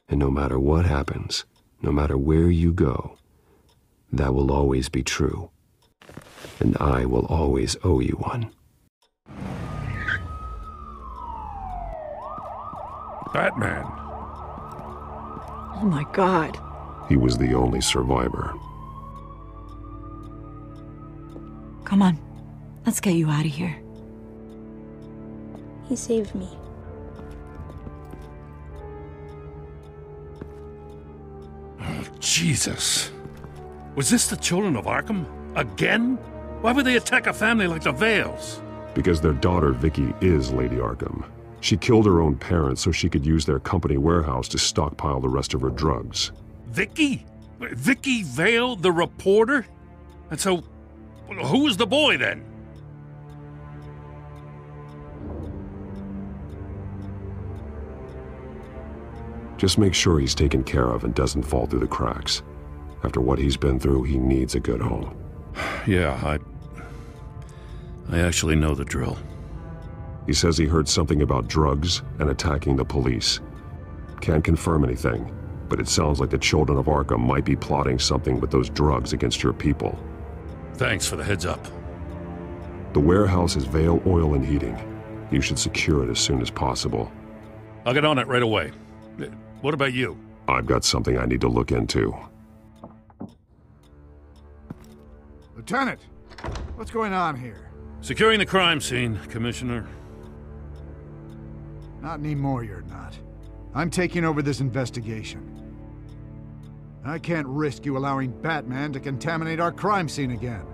and no matter what happens, no matter where you go, that will always be true. And I will always owe you one. Batman. Oh my God. He was the only survivor. Come on, let's get you out of here. He saved me. Oh, Jesus. Was this the children of Arkham? Again? Why would they attack a family like the Vales? Because their daughter, Vicky, is Lady Arkham. She killed her own parents so she could use their company warehouse to stockpile the rest of her drugs. Vicky? Vicky Vale, the reporter? And so, who was the boy then? Just make sure he's taken care of and doesn't fall through the cracks. After what he's been through, he needs a good home. Yeah, I actually know the drill. He says he heard something about drugs and attacking the police. Can't confirm anything, but it sounds like the children of Arkham might be plotting something with those drugs against your people. Thanks for the heads up. The warehouse is Vale Oil and Heating. You should secure it as soon as possible. I'll get on it right away. What about you? I've got something I need to look into. Lieutenant, what's going on here? Securing the crime scene, Commissioner. Not anymore, you're not. I'm taking over this investigation. I can't risk you allowing Batman to contaminate our crime scene again.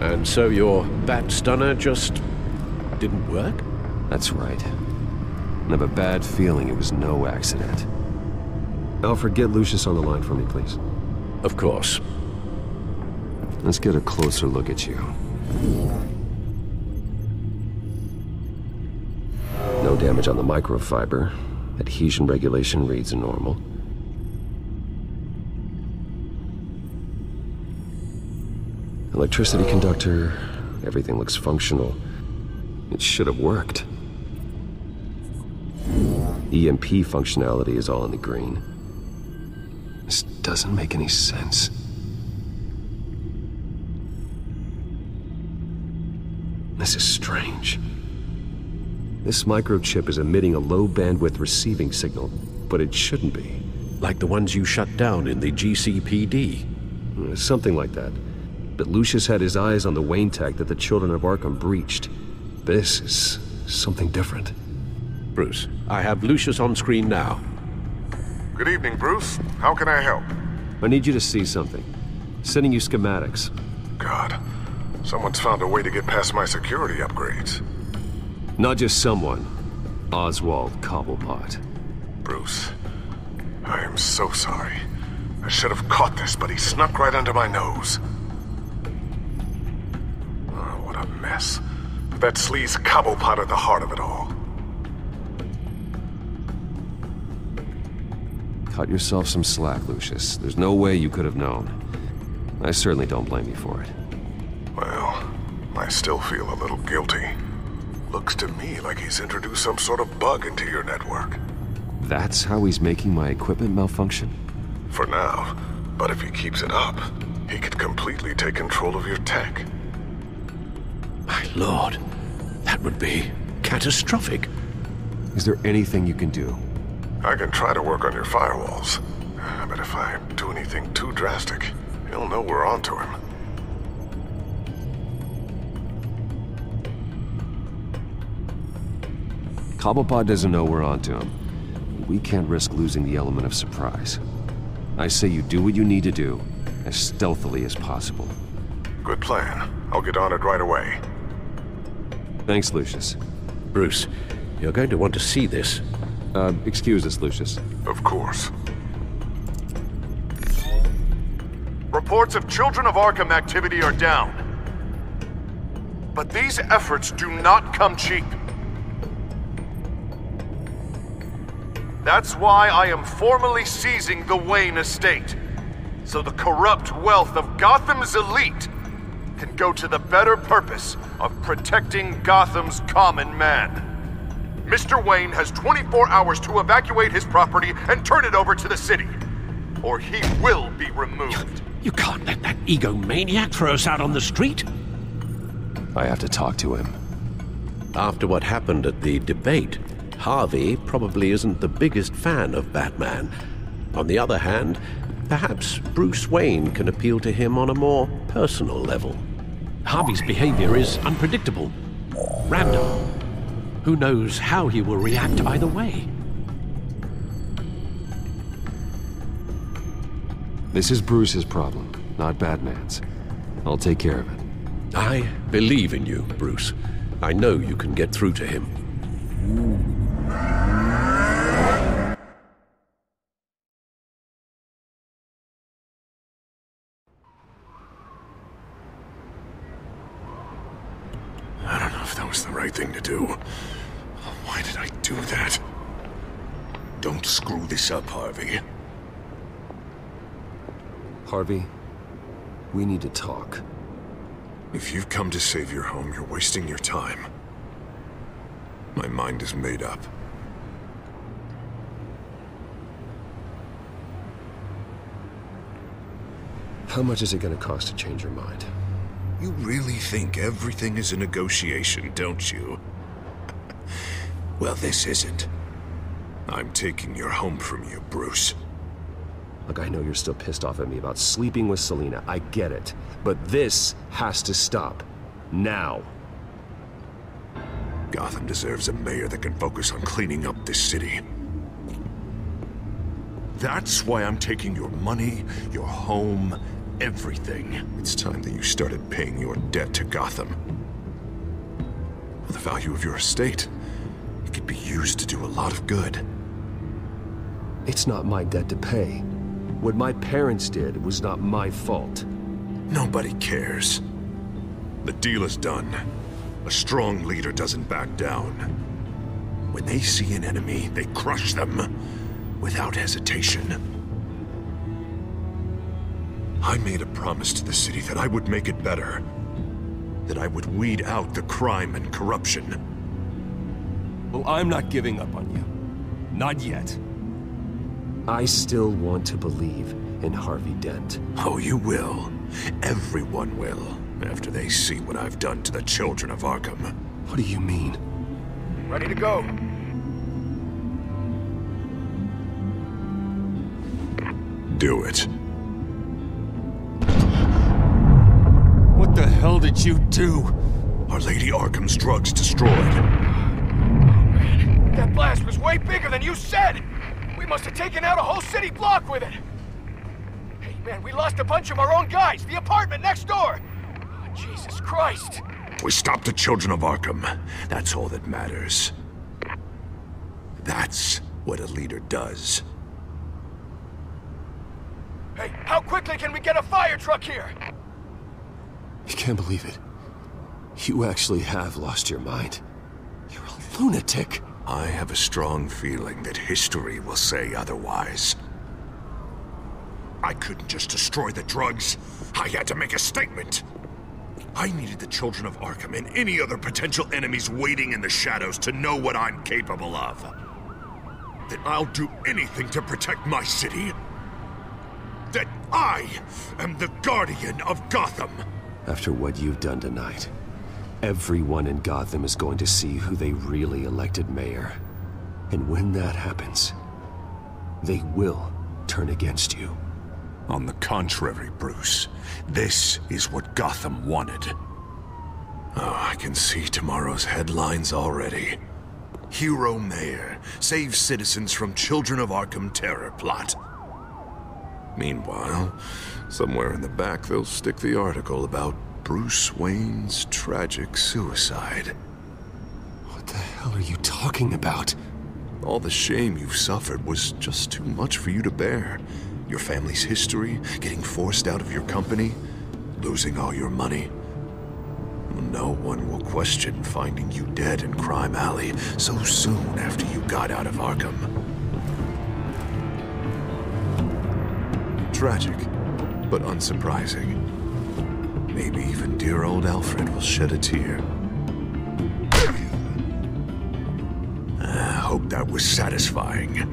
And so your bat stunner just didn't work? That's right. I have a bad feeling it was no accident. Alfred, get Lucius on the line for me, please. Of course. Let's get a closer look at you. No damage on the microfiber. Adhesion regulation reads normal. Electricity conductor, everything looks functional. It should have worked. EMP functionality is all in the green. This doesn't make any sense. This is strange. This microchip is emitting a low-bandwidth receiving signal, but it shouldn't be. Like the ones you shut down in the GCPD? Something like that. But Lucius had his eyes on the Wayne tech that the children of Arkham breached. This is something different. Bruce, I have Lucius on screen now. Good evening, Bruce. How can I help? I need you to see something. Sending you schematics. God, someone's found a way to get past my security upgrades. Not just someone. Oswald Cobblepot. Bruce, I am so sorry. I should have caught this, but he snuck right under my nose. Oh, what a mess. That sleaze Cobblepot at the heart of it all. Cut yourself some slack, Lucius. There's no way you could have known. I certainly don't blame you for it. Well, I still feel a little guilty. Looks to me like he's introduced some sort of bug into your network. That's how he's making my equipment malfunction? For now, but if he keeps it up, he could completely take control of your tech. My lord, that would be catastrophic. Is there anything you can do? I can try to work on your firewalls, but if I do anything too drastic, he'll know we're onto him. Cobblepot doesn't know we're onto him. We can't risk losing the element of surprise. I say you do what you need to do, as stealthily as possible. Good plan. I'll get on it right away. Thanks, Lucius. Bruce, you're going to want to see this. Excuse us, Lucius. Of course. Reports of Children of Arkham activity are down. But these efforts do not come cheap. That's why I am formally seizing the Wayne estate, so the corrupt wealth of Gotham's elite can go to the better purpose of protecting Gotham's common man. Mr. Wayne has 24 hours to evacuate his property and turn it over to the city, or he will be removed. You can't let that egomaniac throw us out on the street. I have to talk to him. After what happened at the debate, Harvey probably isn't the biggest fan of Batman. On the other hand, perhaps Bruce Wayne can appeal to him on a more personal level. Harvey's behavior is unpredictable, random. Who knows how he will react either way? This is Bruce's problem, not Batman's. I'll take care of it. I believe in you, Bruce. I know you can get through to him. I don't know if that was the right thing to do. Why did I do that? Don't screw this up, Harvey. Harvey, we need to talk. If you've come to save your home, you're wasting your time. My mind is made up. How much is it going to cost to change your mind? You really think everything is a negotiation, don't you? Well, this isn't. I'm taking your home from you, Bruce. Look, I know you're still pissed off at me about sleeping with Selina. I get it. But this has to stop. Now. Gotham deserves a mayor that can focus on cleaning up this city. That's why I'm taking your money, your home, everything. It's time that you started paying your debt to Gotham. For the value of your estate, it could be used to do a lot of good. It's not my debt to pay. What my parents did was not my fault. Nobody cares. The deal is done. A strong leader doesn't back down. When they see an enemy, they crush them without hesitation. I made a promise to the city that I would make it better. That I would weed out the crime and corruption. Well, I'm not giving up on you. Not yet. I still want to believe in Harvey Dent. Oh, you will. Everyone will, after they see what I've done to the children of Arkham. What do you mean? Ready to go. Do it. What the hell did you do? Our Lady Arkham's drugs destroyed. Oh, man. That blast was way bigger than you said! We must have taken out a whole city block with it! Hey, man, we lost a bunch of our own guys! The apartment next door! Oh, Jesus Christ! We stopped the children of Arkham. That's all that matters. That's what a leader does. Hey, how quickly can we get a fire truck here? I can't believe it. You actually have lost your mind. You're a lunatic. I have a strong feeling that history will say otherwise. I couldn't just destroy the drugs. I had to make a statement. I needed the children of Arkham and any other potential enemies waiting in the shadows to know what I'm capable of. That I'll do anything to protect my city. That I am the guardian of Gotham. After what you've done tonight, everyone in Gotham is going to see who they really elected mayor. And when that happens, they will turn against you. On the contrary, Bruce. This is what Gotham wanted. Oh, I can see tomorrow's headlines already. Hero Mayor saves citizens from Children of Arkham terror plot. Meanwhile, somewhere in the back they'll stick the article about Bruce Wayne's tragic suicide. What the hell are you talking about? All the shame you've suffered was just too much for you to bear. Your family's history, getting forced out of your company, losing all your money. No one will question finding you dead in Crime Alley so soon after you got out of Arkham. Tragic, but unsurprising. Maybe even dear old Alfred will shed a tear. I hope that was satisfying.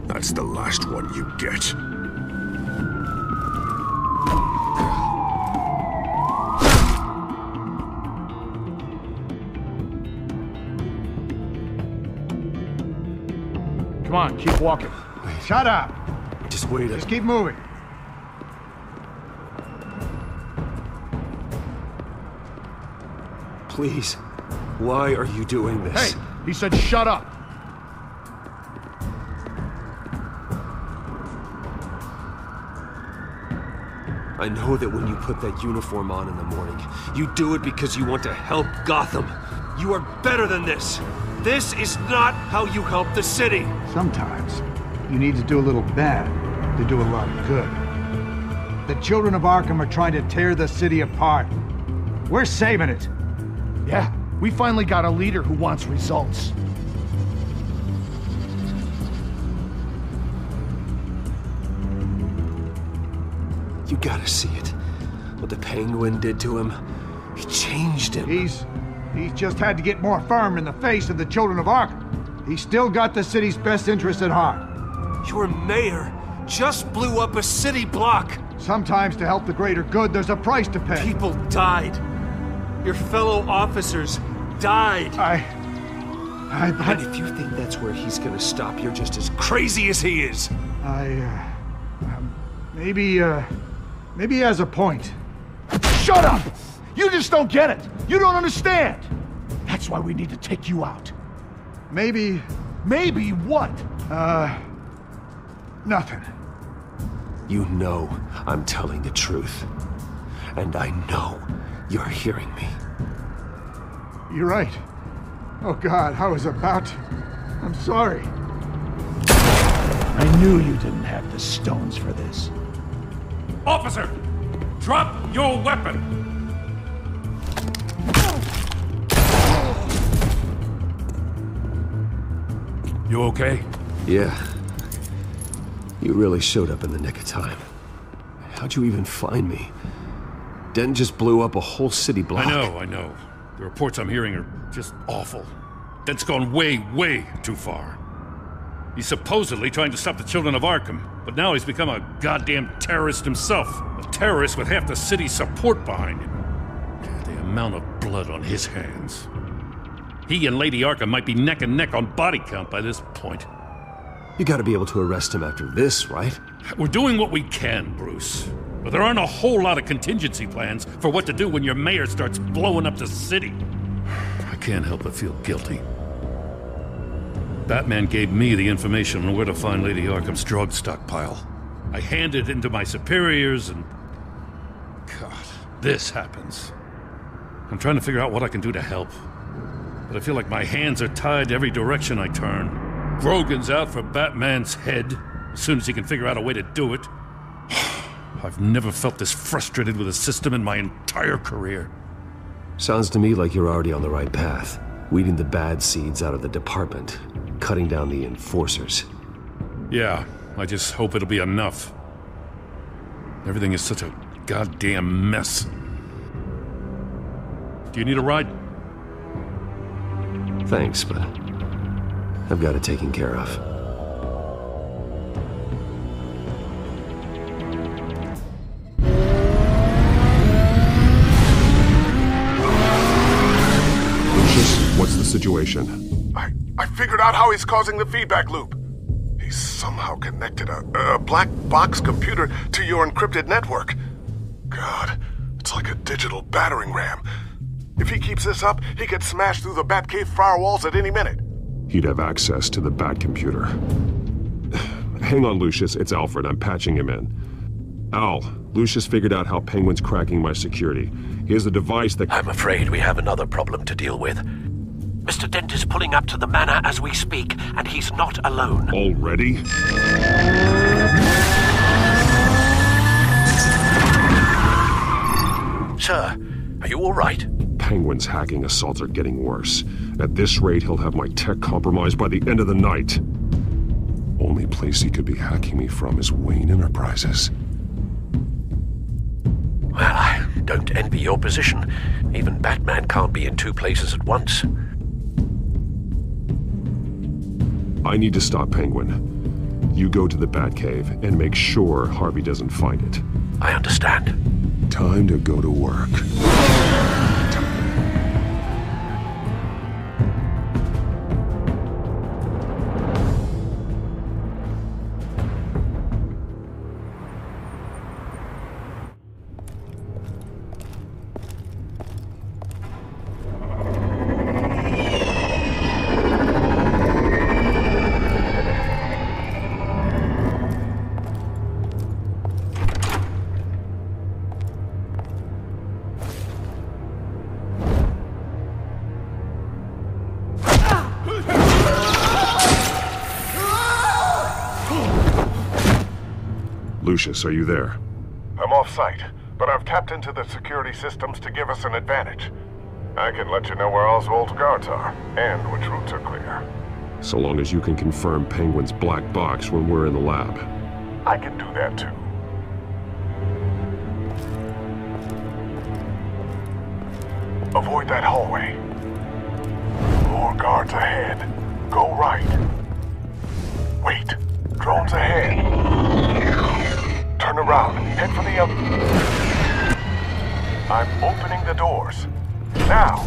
That's the last one you get. Come on, keep walking. Shut up! Just wait. Just keep moving. Please, why are you doing this? Hey, he said shut up! I know that when you put that uniform on in the morning, you do it because you want to help Gotham. You are better than this. This is not how you help the city. Sometimes, you need to do a little bad to do a lot of good. The Children of Arkham are trying to tear the city apart. We're saving it. Yeah, we finally got a leader who wants results. You gotta see it. What the Penguin did to him. He changed him. He's just had to get more firm in the face of the Children of Arkham. He's still got the city's best interest at heart. Your mayor just blew up a city block. Sometimes to help the greater good, there's a price to pay. People died. Your fellow officers died. And if you think that's where he's gonna stop, you're just as crazy as he is. Maybe he has a point. Shut up! You just don't get it! You don't understand! That's why we need to take you out. Maybe what? Nothing. You know I'm telling the truth. And I know you're hearing me. You're right. Oh God, I was about to. I'm sorry. I knew you didn't have the stones for this. Officer! Drop your weapon! You okay? Yeah. You really showed up in the nick of time. How'd you even find me? Dent just blew up a whole city block. I know. The reports I'm hearing are just awful. Dent's gone way, way too far. He's supposedly trying to stop the Children of Arkham, but now he's become a goddamn terrorist himself. A terrorist with half the city's support behind him. The amount of blood on his hands. He and Lady Arkham might be neck and neck on body count by this point. You gotta be able to arrest him after this, right? We're doing what we can, Bruce. But there aren't a whole lot of contingency plans for what to do when your mayor starts blowing up the city. I can't help but feel guilty. Batman gave me the information on where to find Lady Arkham's drug stockpile. I handed it into my superiors and... God, this happens. I'm trying to figure out what I can do to help. But I feel like my hands are tied every direction I turn. Grogan's out for Batman's head, as soon as he can figure out a way to do it. I've never felt this frustrated with a system in my entire career. Sounds to me like you're already on the right path. Weeding the bad seeds out of the department. Cutting down the enforcers. Yeah, I just hope it'll be enough. Everything is such a goddamn mess. Do you need a ride? Thanks, but I've got it taken care of. What's the situation? I figured out how he's causing the feedback loop. He He's somehow connected a black box computer to your encrypted network. God, it's like a digital battering ram. If he keeps this up, he could smash through the Batcave firewalls at any minute. He'd have access to the Bat computer. Hang on, Lucius. It's Alfred. I'm patching him in. Al, Lucius figured out how Penguin's cracking my security. He has a device that... I'm afraid we have another problem to deal with. Mr. Dent is pulling up to the manor as we speak, and he's not alone. Already? Sir, are you all right? Penguin's hacking assaults are getting worse. At this rate, he'll have my tech compromised by the end of the night. Only place he could be hacking me from is Wayne Enterprises. Well, I don't envy your position. Even Batman can't be in two places at once. I need to stop Penguin. You go to the Batcave and make sure Harvey doesn't find it. I understand. Time to go to work. Lucius, are you there? I'm off-site, but I've tapped into the security systems to give us an advantage. I can let you know where Oswald's guards are, and which routes are clear. So long as you can confirm Penguin's black box when we're in the lab. I can do that too. Avoid that hallway. More guards ahead. Go right. Wait. Drones ahead. Turn around. Head for the other... I'm opening the doors. Now!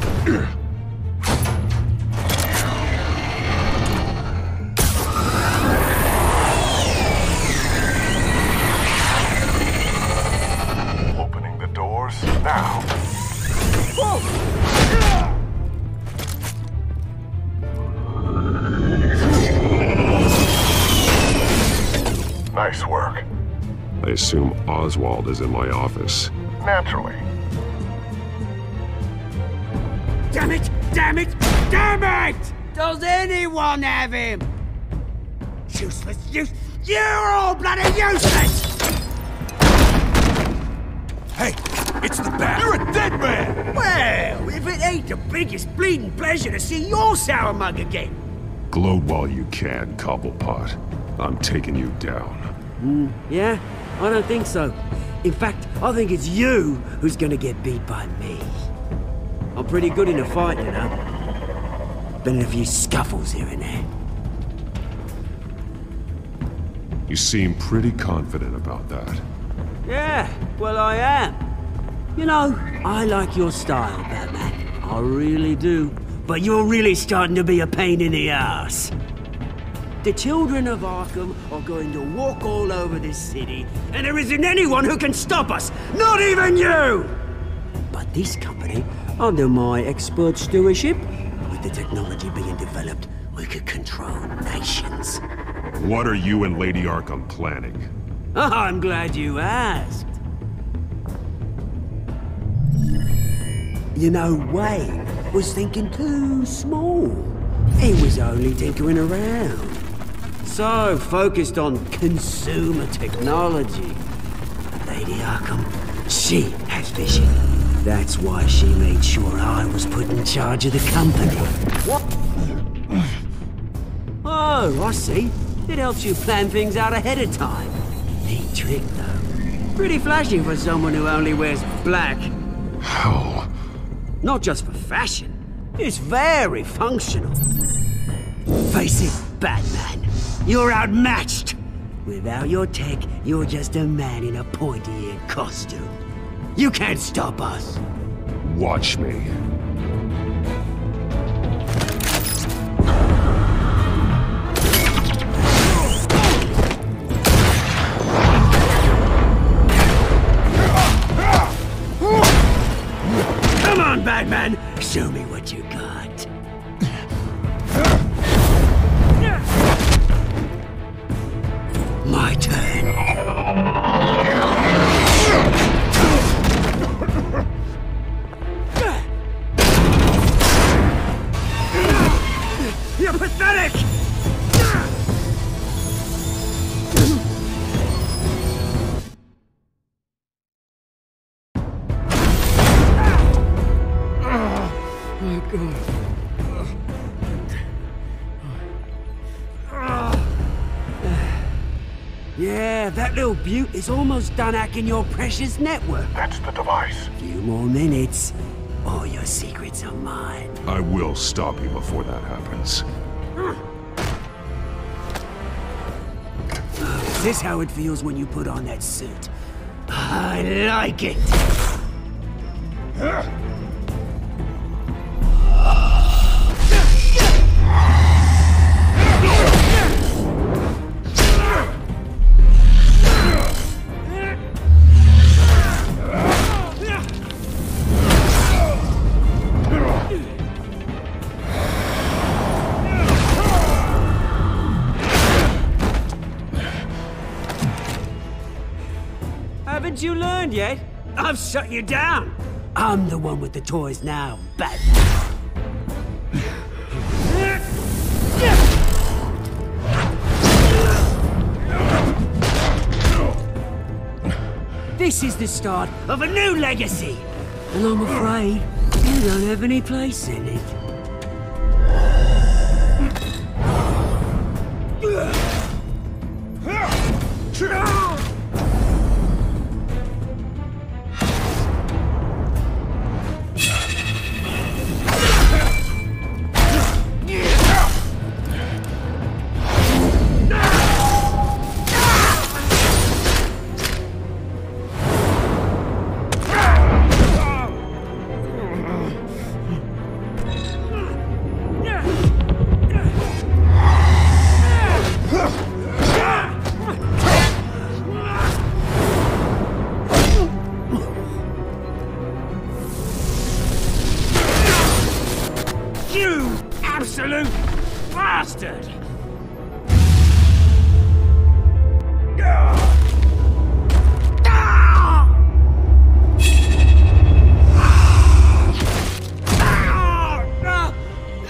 Opening the doors now. Nice work. I assume Oswald is in my office. Naturally. Damn it! Damn it! Damn it! Does anyone have him? Useless, you're all bloody useless! Hey, it's the Bat. You're a dead man! Well, if it ain't the biggest bleeding pleasure to see your sour mug again. Gloat while you can, Cobblepot. I'm taking you down. Yeah? I don't think so. In fact, I think it's you who's gonna get beat by me. I'm pretty good in a fight, you know. Been in a few scuffles here and there. You seem pretty confident about that. Yeah, well, I am. You know, I like your style, Batman. I really do. But you're really starting to be a pain in the ass. The children of Arkham are going to walk all over this city, and there isn't anyone who can stop us, not even you! But this company, under my expert stewardship, with the technology being developed, we could control nations. What are you and Lady Arkham planning? I'm glad you asked. You know, Wayne was thinking too small. He was only tinkering around. So focused on consumer technology. Lady Arkham, she has vision. That's why she made sure I was put in charge of the company. What? Oh, I see. It helps you plan things out ahead of time. Neat trick, though. Pretty flashy for someone who only wears black. How? Not just for fashion. It's very functional. Face it, Batman. You're outmatched. Without your tech, you're just a man in a pointy-eared costume. You can't stop us. Watch me. me what you got. My turn. You're pathetic! Yeah, that little beaut is almost done hacking your precious network. That's the device. Few more minutes. All your secrets are mine. I will stop you before that happens. Is this how it feels when you put on that suit? I like it. Haven't you learned yet? I've shut you down! I'm the one with the toys now, Batman. This is the start of a new legacy, and I'm afraid you don't have any place in it. Absolute bastard!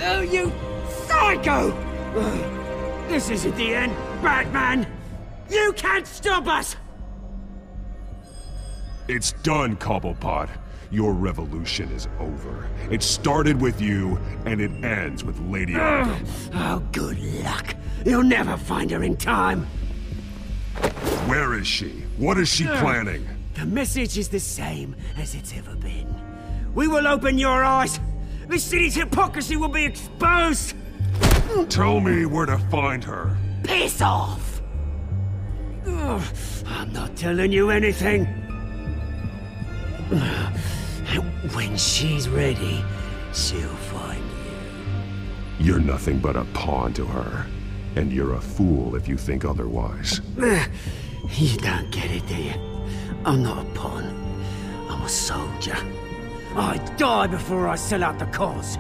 Oh, you psycho! This isn't the end, Batman! You can't stop us! It's done, Cobblepot. Your revolution is over. It started with you, and it ends with Lady Arkham. Oh, good luck. You'll never find her in time. Where is she? What is she planning? The message is the same as it's ever been. We will open your eyes. This city's hypocrisy will be exposed. Tell me where to find her. Piss off! I'm not telling you anything. When she's ready, she'll find you. You're nothing but a pawn to her. And you're a fool if you think otherwise. You don't get it, do you? I'm not a pawn. I'm a soldier. I die before I sell out the cause.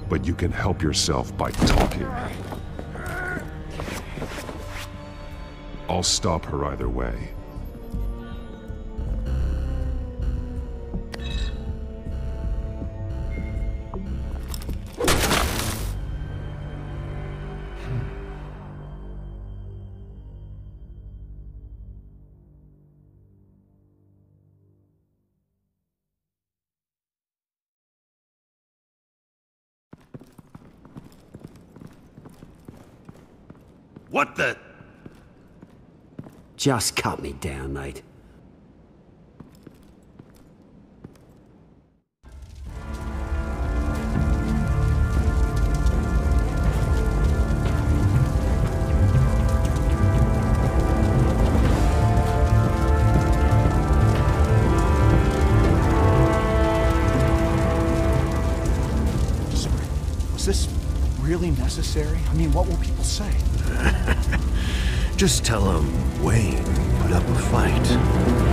But you can help yourself by talking. I'll stop her either way. What the? Just cut me down, mate. Sorry, was this really necessary? I mean, what will people say? Just tell him Wayne put up a fight.